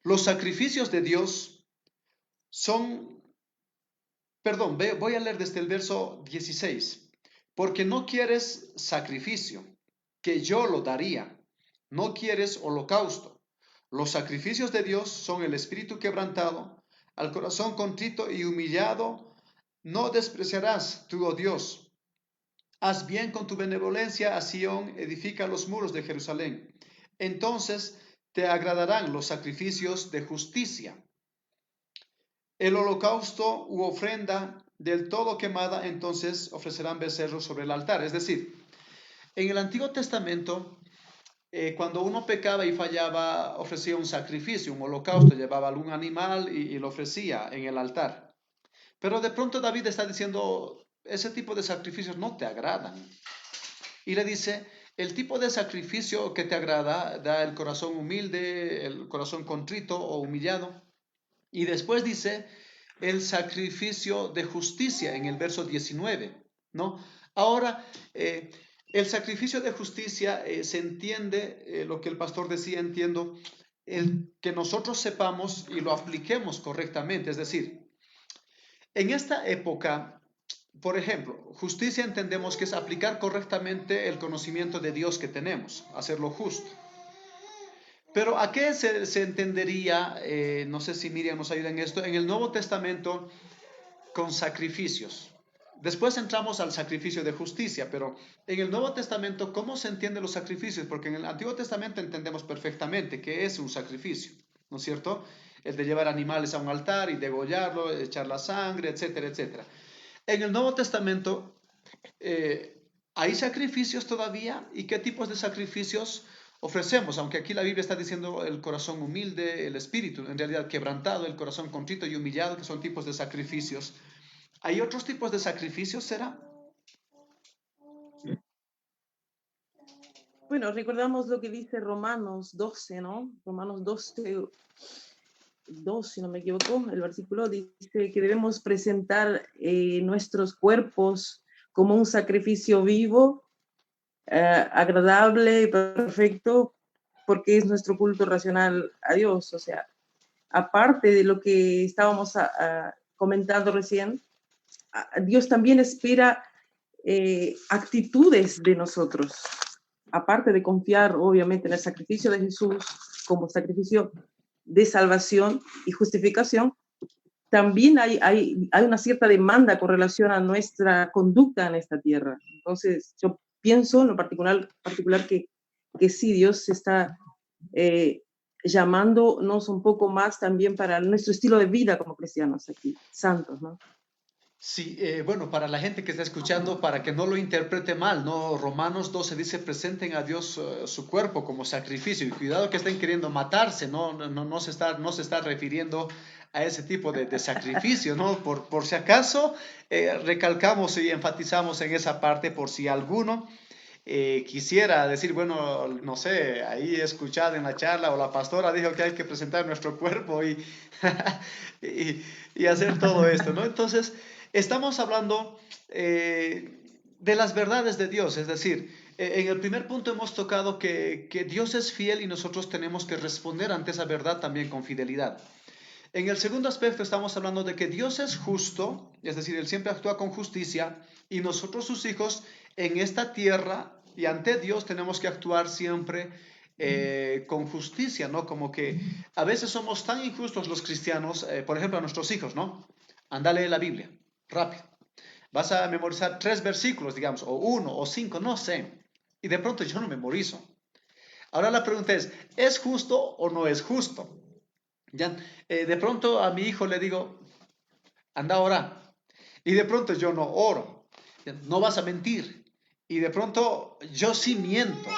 los sacrificios de Dios son... Perdón, voy a leer desde el verso 16. Porque no quieres sacrificio, que yo lo daría. No quieres holocausto. Los sacrificios de Dios son el espíritu quebrantado, al corazón contrito y humillado. No despreciarás tú, oh Dios. Haz bien con tu benevolencia a Sión, edifica los muros de Jerusalén. Entonces te agradarán los sacrificios de justicia. El holocausto u ofrenda del todo quemada, entonces ofrecerán becerros sobre el altar. Es decir, en el Antiguo Testamento, cuando uno pecaba y fallaba, ofrecía un sacrificio, un holocausto, llevaba algún animal y lo ofrecía en el altar. Pero de pronto David está diciendo, ese tipo de sacrificios no te agradan. Y le dice, el tipo de sacrificio que te agrada da el corazón humilde, el corazón contrito o humillado. Y después dice el sacrificio de justicia en el verso 19, ¿no? Ahora, el sacrificio de justicia se entiende, lo que el pastor decía, entiendo, el que nosotros sepamos y lo apliquemos correctamente. Es decir, en esta época, por ejemplo, justicia entendemos que es aplicar correctamente el conocimiento de Dios que tenemos, hacerlo justo. Pero ¿a qué se entendería, no sé si Miriam nos ayuda en esto, en el Nuevo Testamento con sacrificios? Después entramos al sacrificio de justicia, pero en el Nuevo Testamento, ¿cómo se entienden los sacrificios? Porque en el Antiguo Testamento entendemos perfectamente qué es un sacrificio, ¿no es cierto? El de llevar animales a un altar y degollarlo, echar la sangre, etcétera, etcétera. En el Nuevo Testamento, ¿hay sacrificios todavía? ¿Y qué tipos de sacrificios ofrecemos? Aunque aquí la Biblia está diciendo el corazón humilde, el espíritu, en realidad quebrantado, el corazón contrito y humillado, que son tipos de sacrificios. ¿Hay otros tipos de sacrificios, será? Bueno, recordamos lo que dice Romanos 12, ¿no? Romanos 12, 2, si no me equivoco, el versículo dice que debemos presentar nuestros cuerpos como un sacrificio vivo, agradable y perfecto, porque es nuestro culto racional a Dios. O sea, aparte de lo que estábamos comentando recién, Dios también espera actitudes de nosotros, aparte de confiar obviamente en el sacrificio de Jesús como sacrificio de salvación y justificación. También hay una cierta demanda con relación a nuestra conducta en esta tierra. Entonces, yo pienso en lo particular que sí, Dios se está llamándonos un poco más también para nuestro estilo de vida como cristianos aquí, santos, ¿no? Sí, bueno, para la gente que está escuchando, para que no lo interprete mal, ¿no? Romanos 12 dice, presenten a Dios su cuerpo como sacrificio, y cuidado que estén queriendo matarse, no se está refiriendo a ese tipo de sacrificio, ¿no? Por si acaso, recalcamos y enfatizamos en esa parte por si alguno quisiera decir, bueno, no sé, ahí he escuchado en la charla o la pastora dijo que hay que presentar nuestro cuerpo y hacer todo esto, ¿no? Entonces, estamos hablando de las verdades de Dios, es decir, en el primer punto hemos tocado que Dios es fiel y nosotros tenemos que responder ante esa verdad también con fidelidad. En el segundo aspecto estamos hablando de que Dios es justo, es decir, Él siempre actúa con justicia y nosotros sus hijos en esta tierra y ante Dios tenemos que actuar siempre con justicia, ¿no? Como que a veces somos tan injustos los cristianos, por ejemplo a nuestros hijos, ¿no? Anda a leer la Biblia, rápido. Vas a memorizar 3 versículos, digamos, o 1 o 5, no sé. Y de pronto yo no memorizo. Ahora la pregunta ¿es justo o no es justo? ¿Ya? De pronto a mi hijo le digo, anda a orar. Y de pronto yo no oro. ¿Ya? No vas a mentir. Y de pronto yo sí miento.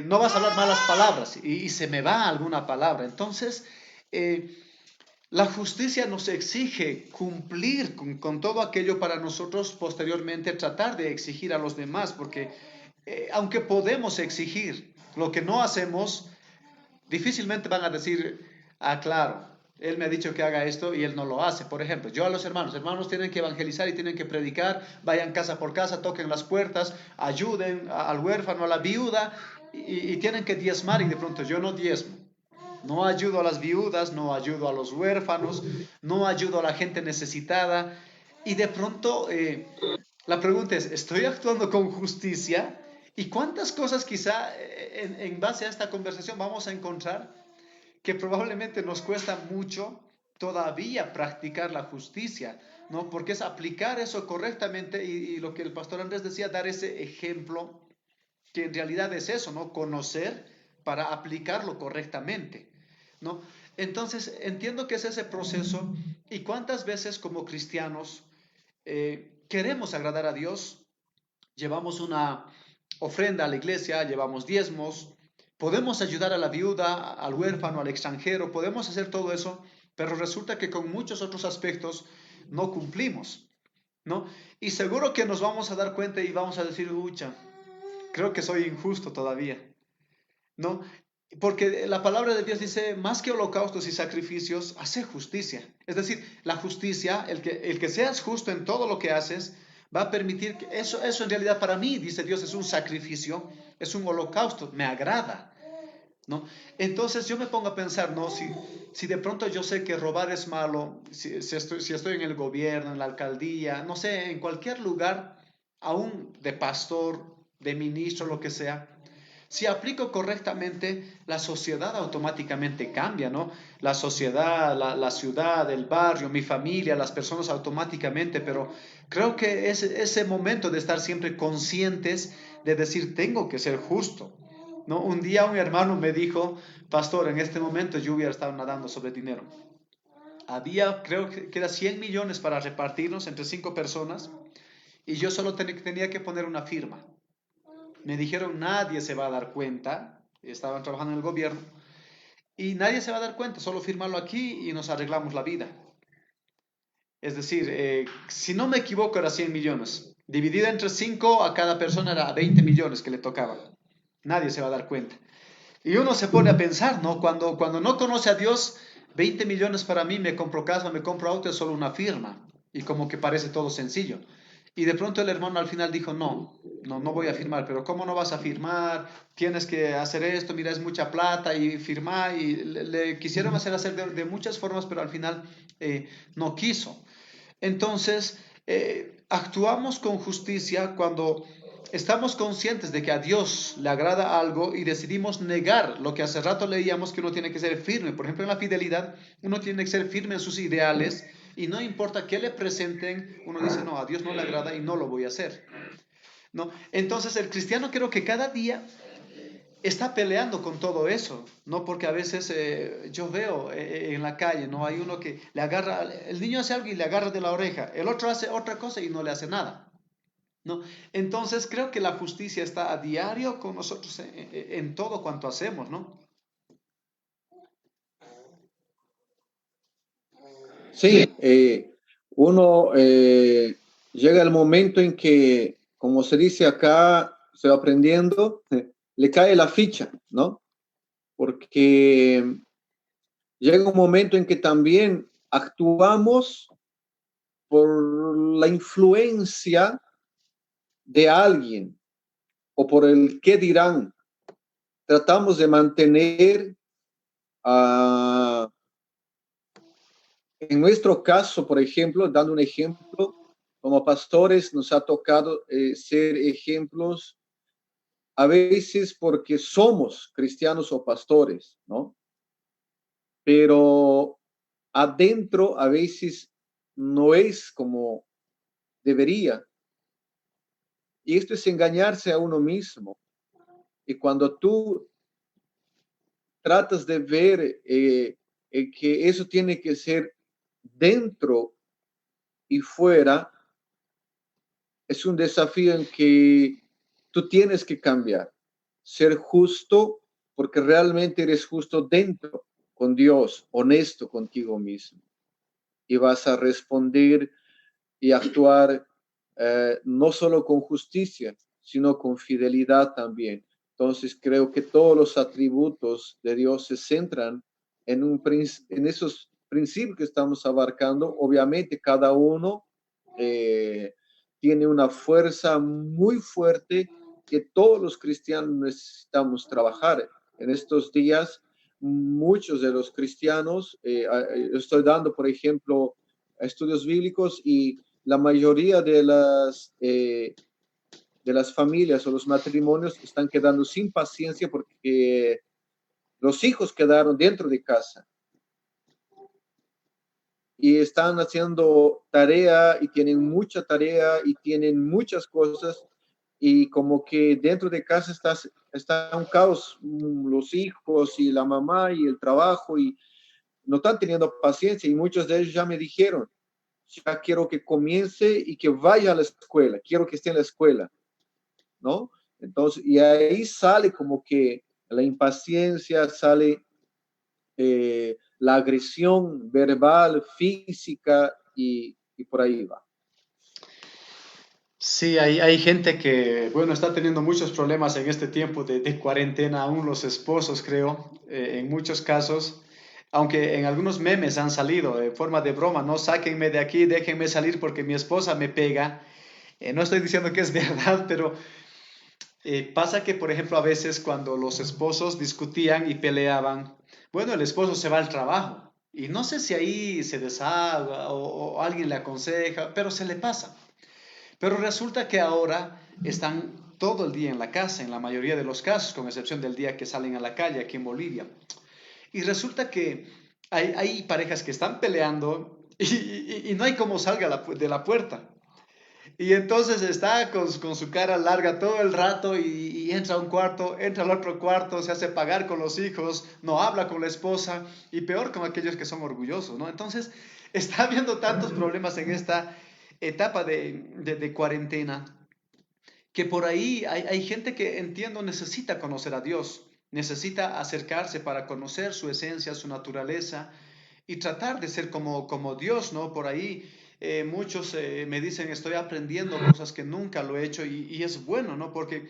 No vas a hablar malas palabras. Y se me va alguna palabra. Entonces, la justicia nos exige cumplir con todo aquello para nosotros posteriormente tratar de exigir a los demás. Porque aunque podemos exigir lo que no hacemos, difícilmente van a decir, ah, claro, él me ha dicho que haga esto y él no lo hace. Por ejemplo, yo a los hermanos tienen que evangelizar y tienen que predicar, vayan casa por casa, toquen las puertas, ayuden al huérfano, a la viuda y tienen que diezmar y de pronto yo no diezmo. No ayudo a las viudas, no ayudo a los huérfanos, no ayudo a la gente necesitada y de pronto la pregunta es, ¿estoy actuando con justicia? ¿Y cuántas cosas quizá en base a esta conversación vamos a encontrar que probablemente nos cuesta mucho todavía practicar la justicia, ¿no? Porque es aplicar eso correctamente y lo que el pastor Andrés decía, dar ese ejemplo, que en realidad es eso, ¿no? Conocer para aplicarlo correctamente, ¿no? Entonces, entiendo que es ese proceso y cuántas veces como cristianos queremos agradar a Dios, llevamos una ofrenda a la iglesia, llevamos diezmos, podemos ayudar a la viuda, al huérfano, al extranjero, podemos hacer todo eso, pero resulta que con muchos otros aspectos no cumplimos, ¿no? Y seguro que nos vamos a dar cuenta y vamos a decir, ucha, creo que soy injusto todavía, ¿no? Porque la palabra de Dios dice, más que holocaustos y sacrificios, hace justicia. Es decir, la justicia, el que seas justo en todo lo que haces, va a permitir que eso en realidad para mí, dice Dios, es un sacrificio, es un holocausto, me agrada, ¿no? Entonces yo me pongo a pensar, ¿no? Si de pronto yo sé que robar es malo, si estoy en el gobierno, en la alcaldía, no sé, en cualquier lugar, aún de pastor, de ministro, lo que sea, si aplico correctamente, la sociedad automáticamente cambia, ¿no? La sociedad, la ciudad, el barrio, mi familia, las personas automáticamente, pero creo que es ese momento de estar siempre conscientes de decir, tengo que ser justo, ¿no? Un día un hermano me dijo, pastor, en este momento yo hubiera estado nadando sobre dinero. Había, creo que era 100 millones para repartirnos entre 5 personas y yo solo tenía que poner una firma. Me dijeron, nadie se va a dar cuenta, estaban trabajando en el gobierno, y nadie se va a dar cuenta, solo firmarlo aquí y nos arreglamos la vida. Es decir, si no me equivoco era 100 millones. Dividido entre 5 a cada persona era 20 millones que le tocaba. Nadie se va a dar cuenta. Y uno se pone a pensar, ¿no? Cuando no conoce a Dios, 20 millones para mí, me compro casa, me compro auto, es solo una firma. Y como que parece todo sencillo. Y de pronto el hermano al final dijo, no voy a firmar, pero ¿cómo no vas a firmar? Tienes que hacer esto, mira, es mucha plata y firmar. Y le quisieron hacer de muchas formas, pero al final no quiso. Entonces, actuamos con justicia cuando estamos conscientes de que a Dios le agrada algo y decidimos negar lo que hace rato leíamos que uno tiene que ser firme. Por ejemplo, en la fidelidad, uno tiene que ser firme en sus ideales y no importa qué le presenten, uno dice, no, a Dios no le agrada y no lo voy a hacer. ¿No? Entonces, el cristiano creo que cada día está peleando con todo eso, ¿no? Porque a veces yo veo en la calle, ¿no? Hay uno que le agarra, el niño hace algo y le agarra de la oreja, el otro hace otra cosa y no le hace nada, ¿no? Entonces creo que la justicia está a diario con nosotros en todo cuanto hacemos, ¿no? Sí, uno llega el momento en que, como se dice acá, estoy aprendiendo, le cae la ficha, ¿no? Porque llega un momento en que también actuamos por la influencia de alguien o por el qué dirán. Tratamos de mantener, en nuestro caso, por ejemplo, dando un ejemplo, como pastores nos ha tocado ser ejemplos a veces porque somos cristianos o pastores, ¿no? Pero adentro a veces no es como debería. Y esto es engañarse a uno mismo. Y cuando tú tratas de ver que eso tiene que ser dentro y fuera, es un desafío en que tú tienes que cambiar, ser justo porque realmente eres justo dentro con Dios, honesto contigo mismo. Y vas a responder y actuar no solo con justicia, sino con fidelidad también. Entonces creo que todos los atributos de Dios se centran en esos principios que estamos abarcando. Obviamente cada uno tiene una fuerza muy fuerte que todos los cristianos necesitamos trabajar. En estos días, muchos de los cristianos, estoy dando, por ejemplo, estudios bíblicos y la mayoría de las familias o los matrimonios están quedando sin paciencia porque los hijos quedaron dentro de casa y están haciendo tarea y tienen mucha tarea y tienen muchas cosas y como que dentro de casa está un caos, los hijos y la mamá y el trabajo y no están teniendo paciencia y muchos de ellos ya me dijeron, ya quiero que comience y que vaya a la escuela, quiero que esté en la escuela, ¿no? Entonces, y ahí sale como que la impaciencia, sale la agresión verbal, física y por ahí va. Sí, hay gente que, bueno, está teniendo muchos problemas en este tiempo de cuarentena, aún los esposos, creo, en muchos casos, aunque en algunos memes han salido de forma de broma, no sáquenme de aquí, déjenme salir porque mi esposa me pega. No estoy diciendo que es verdad, pero pasa que, por ejemplo, a veces cuando los esposos discutían y peleaban, bueno, el esposo se va al trabajo y no sé si ahí se desahoga o alguien le aconseja, pero se le pasa. Pero resulta que ahora están todo el día en la casa, en la mayoría de los casos, con excepción del día que salen a la calle aquí en Bolivia. Y resulta que hay parejas que están peleando y no hay cómo salga de la puerta. Y entonces está con su cara larga todo el rato y entra a un cuarto, entra al otro cuarto, se hace pagar con los hijos, no habla con la esposa y peor con aquellos que son orgullosos, ¿no? Entonces está habiendo tantos problemas en esta etapa de cuarentena que por ahí hay gente que entiendo necesita conocer a Dios, necesita acercarse para conocer su esencia, su naturaleza y tratar de ser como Dios, ¿no? Por ahí muchos me dicen, estoy aprendiendo cosas que nunca lo he hecho y es bueno, ¿no? Porque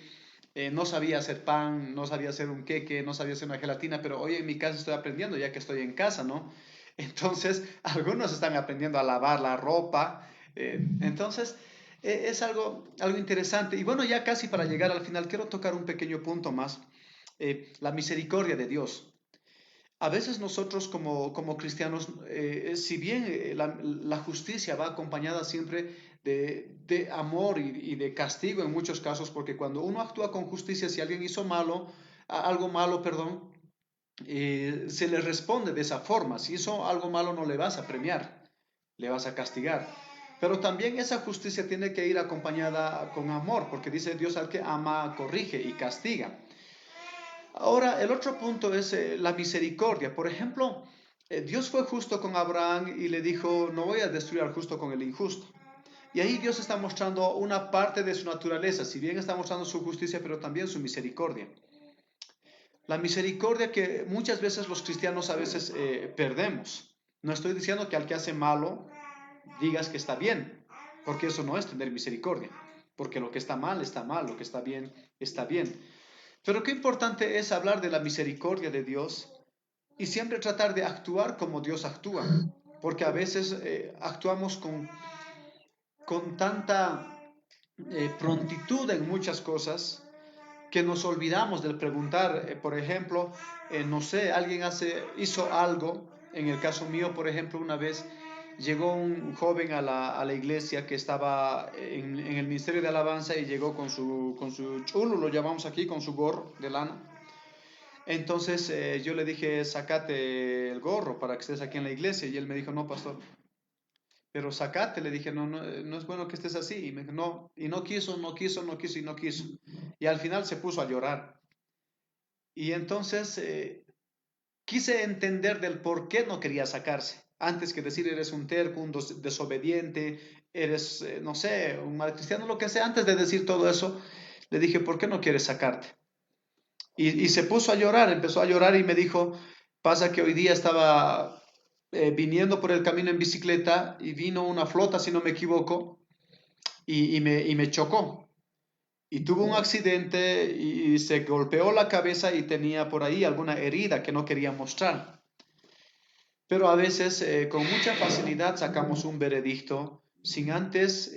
no sabía hacer pan, no sabía hacer un queque, no sabía hacer una gelatina, pero hoy en mi casa estoy aprendiendo ya que estoy en casa, ¿no? Entonces, algunos están aprendiendo a lavar la ropa. Entonces, Es algo interesante. Y bueno, ya casi para llegar al final, quiero tocar un pequeño punto más. La misericordia de Dios. A veces nosotros como cristianos, si bien la justicia va acompañada siempre de amor y de castigo en muchos casos, porque cuando uno actúa con justicia, si alguien hizo algo malo, perdón, se le responde de esa forma. Si hizo algo malo, no le vas a premiar, le vas a castigar. Pero también esa justicia tiene que ir acompañada con amor, porque dice Dios al que ama, corrige y castiga. Ahora, el otro punto es la misericordia. Por ejemplo, Dios fue justo con Abraham y le dijo, no voy a destruir al justo con el injusto. Y ahí Dios está mostrando una parte de su naturaleza, si bien está mostrando su justicia, pero también su misericordia. La misericordia que muchas veces los cristianos a veces perdemos. No estoy diciendo que al que hace malo digas que está bien, porque eso no es tener misericordia, porque lo que está mal, lo que está bien, está bien. Pero qué importante es hablar de la misericordia de Dios y siempre tratar de actuar como Dios actúa, porque a veces actuamos con tanta prontitud en muchas cosas que nos olvidamos de preguntar, por ejemplo, no sé, alguien hizo algo, en el caso mío, por ejemplo, una vez llegó un joven a la iglesia que estaba en el ministerio de alabanza y llegó con su chulo, lo llamamos aquí, con su gorro de lana. Entonces yo le dije, sacate el gorro para que estés aquí en la iglesia. Y él me dijo, no, pastor, pero sacate. Le dije, no, no, no es bueno que estés así. Y me dijo, no, y no quiso, no quiso, no quiso y no quiso. Y al final se puso a llorar. Y entonces quise entender del por qué no quería sacarse. Antes que decir eres un terco, un desobediente, eres, no sé, un mal cristiano, lo que sea, antes de decir todo eso, le dije, ¿por qué no quieres sacarte? Y se puso a llorar, empezó a llorar y me dijo, pasa que hoy día estaba viniendo por el camino en bicicleta y vino una flota, si no me equivoco, y me chocó. Y tuvo un accidente y se golpeó la cabeza y tenía por ahí alguna herida que no quería mostrar. Pero a veces con mucha facilidad sacamos un veredicto sin antes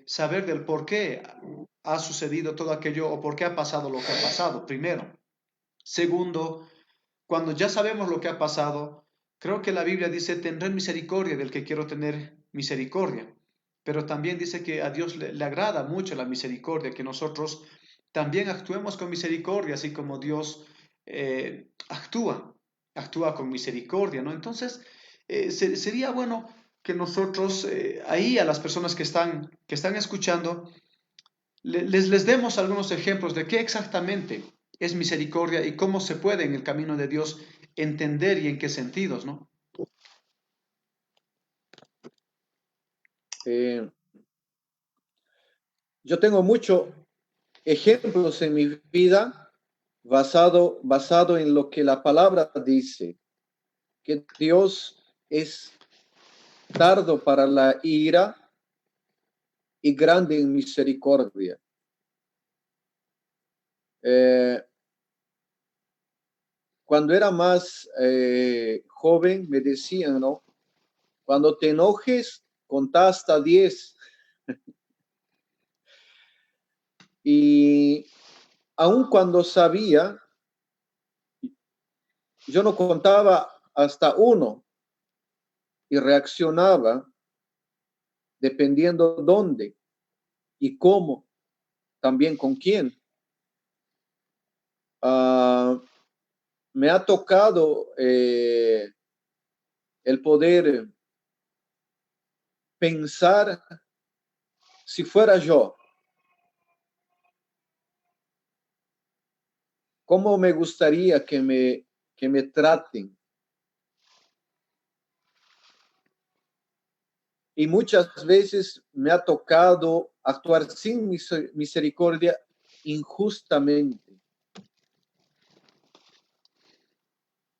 saber del por qué ha sucedido todo aquello o por qué ha pasado lo que ha pasado, primero. Segundo, cuando ya sabemos lo que ha pasado, creo que la Biblia dice, tendré misericordia del que quiero tener misericordia. Pero también dice que a Dios le agrada mucho la misericordia, que nosotros también actuemos con misericordia, así como Dios actúa con misericordia, ¿no? Entonces, sería bueno que nosotros ahí a las personas que están escuchando, les demos algunos ejemplos de qué exactamente es misericordia y cómo se puede en el camino de Dios entender y en qué sentidos, ¿no? Eh, yo tengo muchos ejemplos en mi vida basado en lo que la palabra dice, que Dios es tardo para la ira y grande en misericordia. Cuando era más joven me decían, ¿no? Cuando te enojes, contá hasta 10. Y aun cuando sabía, yo no contaba hasta 1 y reaccionaba dependiendo dónde y cómo, también con quién. Me ha tocado el poder pensar, si fuera yo, cómo me gustaría que me traten. Y muchas veces me ha tocado actuar sin misericordia injustamente.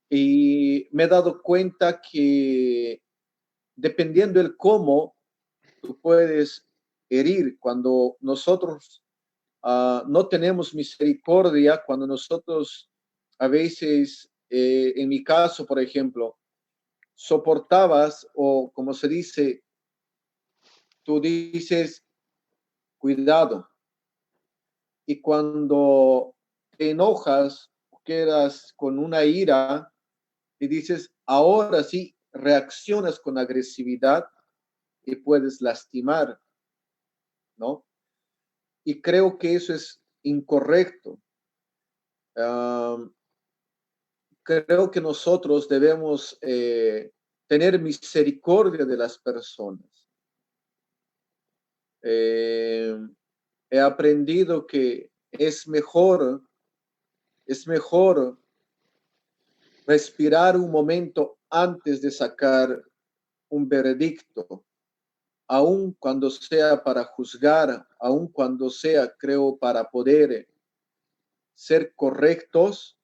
Y me he dado cuenta que dependiendo del cómo, tú puedes herir. Cuando nosotros no tenemos misericordia, cuando nosotros a veces, en mi caso, por ejemplo, soportabas o como se dice, tú dices, cuidado. Y cuando te enojas, quedas con una ira y dices, ahora sí, reaccionas con agresividad y puedes lastimar, ¿no? Y creo que eso es incorrecto. Creo que nosotros debemos tener misericordia de las personas. He aprendido que es mejor respirar un momento antes de sacar un veredicto, aun cuando sea para juzgar, aun cuando sea, creo, para poder ser correctos,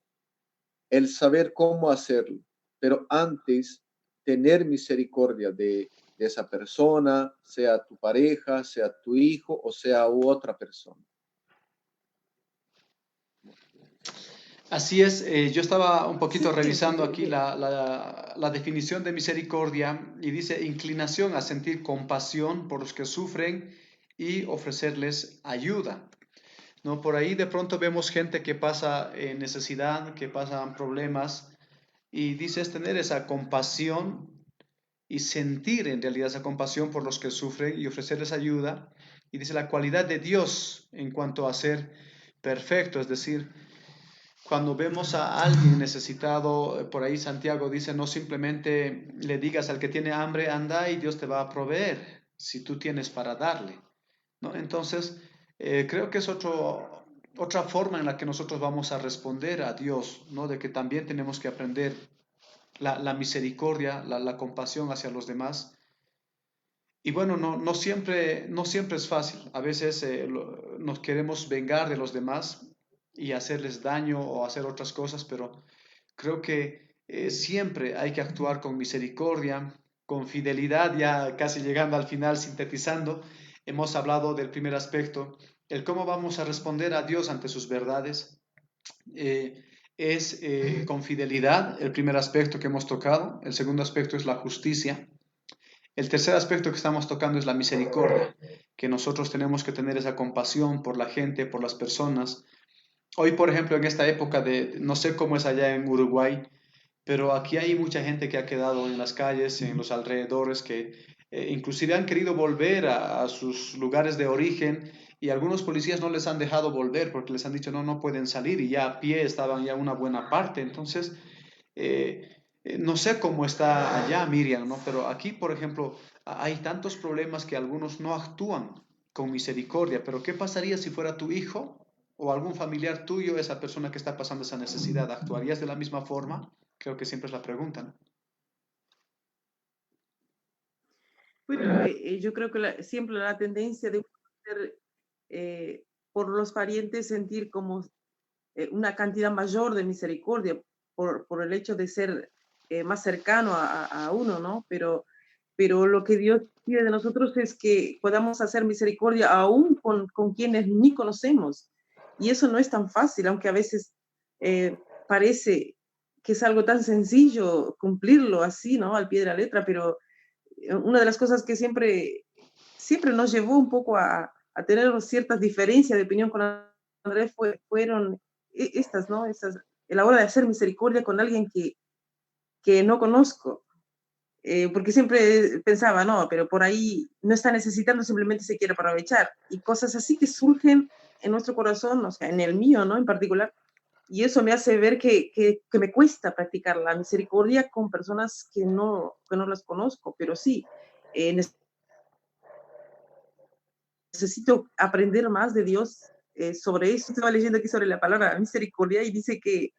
el saber cómo hacerlo, pero antes tener misericordia de esa persona, sea tu pareja, sea tu hijo o sea otra persona. Así es, yo estaba un poquito Sí, revisando aquí la definición de misericordia y dice inclinación a sentir compasión por los que sufren y ofrecerles ayuda. ¿No? Por ahí de pronto vemos gente que pasa necesidad, que pasan problemas y dice es tener esa compasión y sentir en realidad esa compasión por los que sufren y ofrecerles ayuda. Y dice la cualidad de Dios en cuanto a ser perfecto, es decir, cuando vemos a alguien necesitado, por ahí Santiago dice, no simplemente le digas al que tiene hambre, anda y Dios te va a proveer si tú tienes para darle, ¿no? Entonces, creo que es otra forma en la que nosotros vamos a responder a Dios, ¿no? De que también tenemos que aprender la misericordia, la compasión hacia los demás. Y bueno, no siempre es fácil. A veces nos queremos vengar de los demás y hacerles daño o hacer otras cosas, pero creo que siempre hay que actuar con misericordia, con fidelidad, ya casi llegando al final, sintetizando. Hemos hablado del primer aspecto, el cómo vamos a responder a Dios ante sus verdades. Es con fidelidad, el primer aspecto que hemos tocado. El segundo aspecto es la justicia. El tercer aspecto que estamos tocando es la misericordia, que nosotros tenemos que tener esa compasión por la gente, por las personas. Hoy, por ejemplo, en esta época no sé cómo es allá en Uruguay, pero aquí hay mucha gente que ha quedado en las calles, en los alrededores, que inclusive han querido volver a sus lugares de origen y algunos policías no les han dejado volver porque les han dicho no pueden salir y ya a pie estaban ya una buena parte. Entonces, no sé cómo está allá, Miriam, ¿no? Pero aquí, por ejemplo, hay tantos problemas que algunos no actúan con misericordia. Pero ¿qué pasaría si fuera tu hijo o algún familiar tuyo, esa persona que está pasando esa necesidad? ¿Actuarías de la misma forma? Creo que siempre es la pregunta, ¿no? bueno, yo creo que siempre la tendencia de ser, por los parientes sentir como una cantidad mayor de misericordia por el hecho de ser más cercano a uno, ¿no? Pero lo que Dios pide de nosotros es que podamos hacer misericordia aún con quienes ni conocemos. Y eso no es tan fácil, aunque a veces parece que es algo tan sencillo cumplirlo así, ¿no? Al pie de la letra, pero una de las cosas que siempre nos llevó un poco a tener ciertas diferencias de opinión con Andrés fueron estas, ¿no? Estas, a la hora de hacer misericordia con alguien que no conozco. Porque siempre pensaba, no, pero por ahí no está necesitando, simplemente se quiere aprovechar. Y cosas así que surgen en nuestro corazón, o sea, en el mío, ¿no? En particular. Y eso me hace ver que me cuesta practicar la misericordia con personas que no las conozco, pero sí, necesito aprender más de Dios sobre eso. Estaba leyendo aquí sobre la palabra misericordia y dice que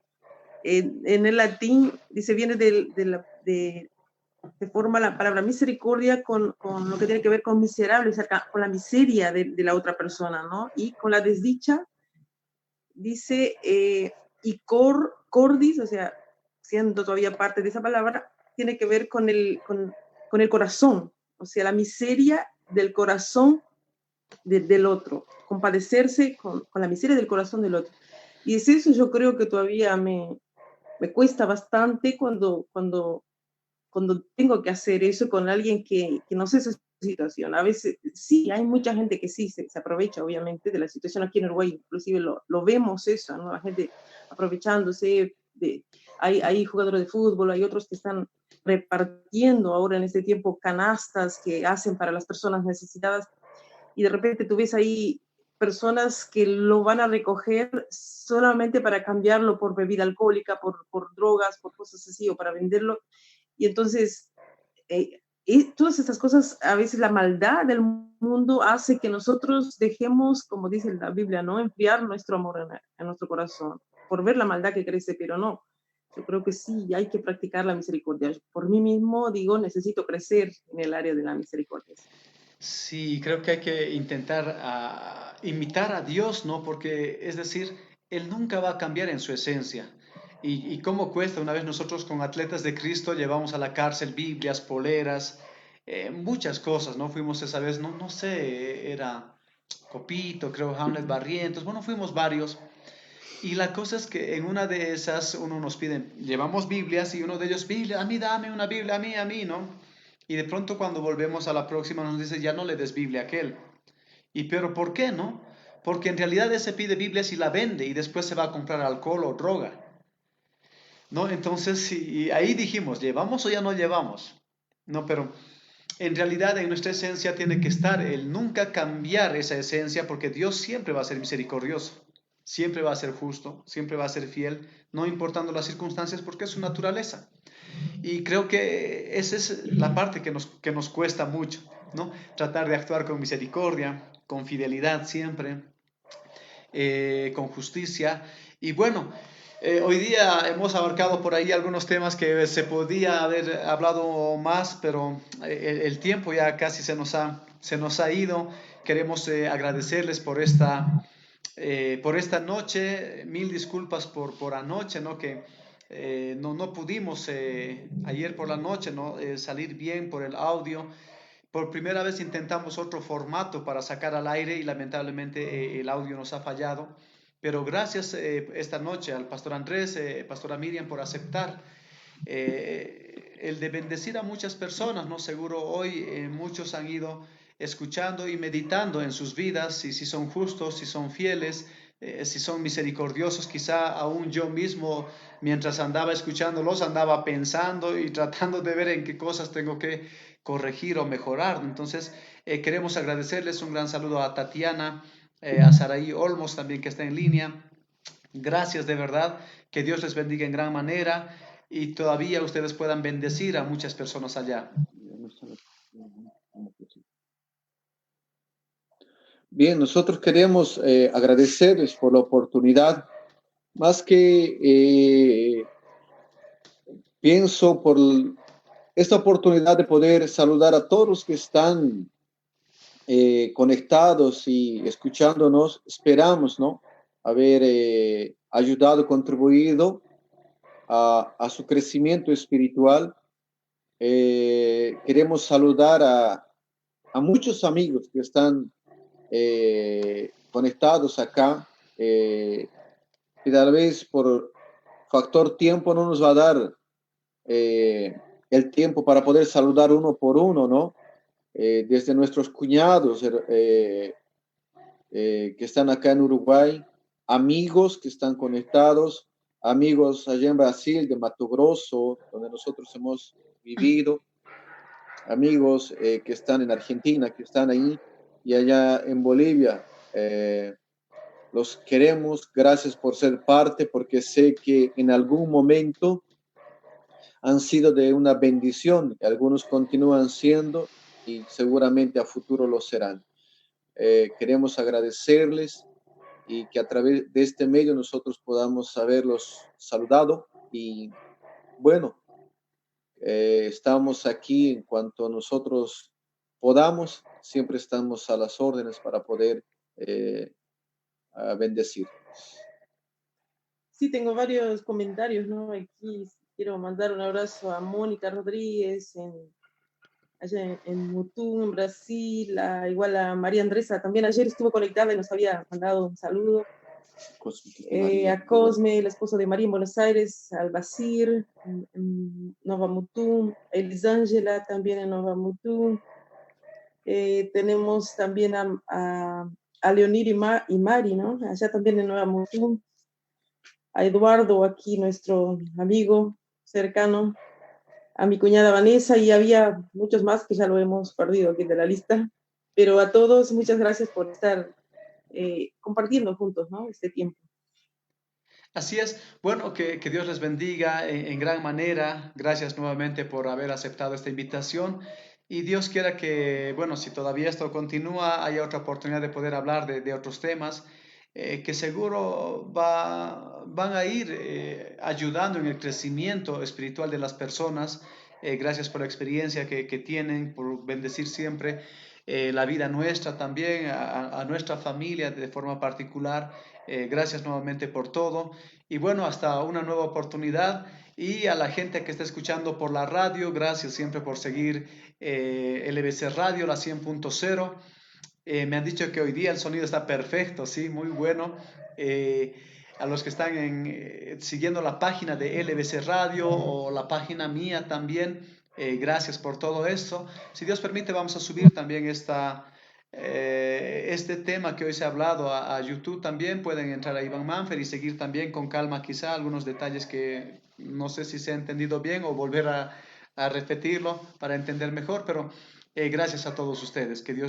en el latín, dice, viene de forma la palabra misericordia con lo que tiene que ver con miserable, o sea, con la miseria de la otra persona, ¿no? Y con la desdicha, dice, y cordis, o sea, siendo todavía parte de esa palabra, tiene que ver con el corazón, o sea, la miseria del corazón del otro, compadecerse con la miseria del corazón del otro. Y es eso, yo creo que todavía me cuesta bastante cuando tengo que hacer eso con alguien que no sé situación. A veces sí, hay mucha gente que sí se aprovecha, obviamente, de la situación aquí en Uruguay. Inclusive lo vemos eso, ¿no? La gente aprovechándose. Hay jugadores de fútbol, hay otros que están repartiendo ahora en este tiempo canastas que hacen para las personas necesitadas, y de repente tú ves ahí personas que lo van a recoger solamente para cambiarlo por bebida alcohólica, por drogas, por cosas así, o para venderlo. Y entonces, y todas estas cosas, a veces la maldad del mundo hace que nosotros dejemos, como dice la Biblia, ¿no? Enfriar nuestro amor en nuestro corazón, por ver la maldad que crece, pero no. Yo creo que sí, hay que practicar la misericordia. Por mí mismo, digo, necesito crecer en el área de la misericordia. Sí, creo que hay que intentar imitar a Dios, ¿no? Porque, es decir, Él nunca va a cambiar en su esencia. Y cómo cuesta, una vez nosotros con Atletas de Cristo llevamos a la cárcel Biblias, poleras, muchas cosas, ¿no? Fuimos esa vez, no, no sé, era Copito, creo, Hamlet Barrientos, bueno, fuimos varios. Y la cosa es que en una de esas uno nos pide, llevamos Biblias y uno de ellos, Biblia, a mí dame una Biblia, a mí, ¿no? Y de pronto cuando volvemos a la próxima nos dice, ya no le des Biblia a aquel. Y pero ¿por qué no? Porque en realidad ese pide Biblias y la vende y después se va a comprar alcohol o droga, ¿no? Entonces, y ahí dijimos, ¿llevamos o ya no llevamos? No, pero en realidad en nuestra esencia tiene que estar el nunca cambiar esa esencia porque Dios siempre va a ser misericordioso, siempre va a ser justo, siempre va a ser fiel, no importando las circunstancias porque es su naturaleza. Y creo que esa es la parte que nos cuesta mucho, ¿no? Tratar de actuar con misericordia, con fidelidad siempre, con justicia. Y bueno, hoy día hemos abarcado por ahí algunos temas que se podía haber hablado más, pero el tiempo ya casi se nos ha ido. Queremos agradecerles por esta noche. Mil disculpas por anoche, ¿no? Que no pudimos ayer por la noche, ¿no? Salir bien por el audio. Por primera vez intentamos otro formato para sacar al aire y lamentablemente el audio nos ha fallado. Pero gracias esta noche al pastor Andrés, pastora Miriam, por aceptar el de bendecir a muchas personas, ¿no? Seguro hoy muchos han ido escuchando y meditando en sus vidas, y si son justos, si son fieles, si son misericordiosos. Quizá aún yo mismo, mientras andaba escuchándolos, andaba pensando y tratando de ver en qué cosas tengo que corregir o mejorar. Entonces, queremos agradecerles. Un gran saludo a Tatiana, a Saraí Olmos también, que está en línea. Gracias de verdad, que Dios les bendiga en gran manera y todavía ustedes puedan bendecir a muchas personas allá. Bien, nosotros queremos agradecerles por la oportunidad, más que pienso por esta oportunidad de poder saludar a todos los que están conectados y escuchándonos. Esperamos, ¿no? Haber ayudado, contribuido a su crecimiento espiritual. Queremos saludar a muchos amigos que están conectados acá, y tal vez por factor tiempo no nos va a dar el tiempo para poder saludar uno por uno, ¿no? Desde nuestros cuñados que están acá en Uruguay, amigos que están conectados, amigos allá en Brasil, de Mato Grosso, donde nosotros hemos vivido, amigos que están en Argentina, que están ahí, y allá en Bolivia. Los queremos, gracias por ser parte, porque sé que en algún momento han sido de una bendición, algunos continúan siendo y seguramente a futuro lo serán. Queremos agradecerles y que a través de este medio nosotros podamos haberlos saludado. Y bueno, estamos aquí en cuanto nosotros podamos, siempre estamos a las órdenes para poder bendecir. Sí, tengo varios comentarios, ¿no? Aquí quiero mandar un abrazo a Mónica Rodríguez, allá en Mutum, en Brasil, igual a María Andresa, también ayer estuvo conectada y nos había mandado un saludo. A Cosme, el esposo de María en Buenos Aires, al Basir, en Nova Mutum, a Elisângela también en Nova Mutum, Tenemos también a Leonir y Mari, ¿no? Allá también en Nueva Monzón. A Eduardo, aquí nuestro amigo cercano, a mi cuñada Vanessa, y había muchos más que ya lo hemos perdido aquí de la lista. Pero a todos, muchas gracias por estar compartiendo juntos, ¿no? Este tiempo. Así es. Bueno, que Dios les bendiga en gran manera. Gracias nuevamente por haber aceptado esta invitación. Y Dios quiera que, bueno, si todavía esto continúa, haya otra oportunidad de poder hablar de otros temas que seguro van a ir ayudando en el crecimiento espiritual de las personas. Gracias por la experiencia que tienen, por bendecir siempre la vida nuestra también, a nuestra familia de forma particular. Gracias nuevamente por todo. Y bueno, hasta una nueva oportunidad. Y a la gente que está escuchando por la radio, gracias siempre por seguir LBC Radio, la 100.0. Me han dicho que hoy día el sonido está perfecto, sí, muy bueno. A los que están siguiendo la página de LBC Radio o la página mía también, gracias por todo esto. Si Dios permite, vamos a subir también este tema que hoy se ha hablado a YouTube también. Pueden entrar a Iván Manfer y seguir también con calma quizá algunos detalles que no sé si se ha entendido bien o volver a repetirlo para entender mejor, pero gracias a todos ustedes. Que Dios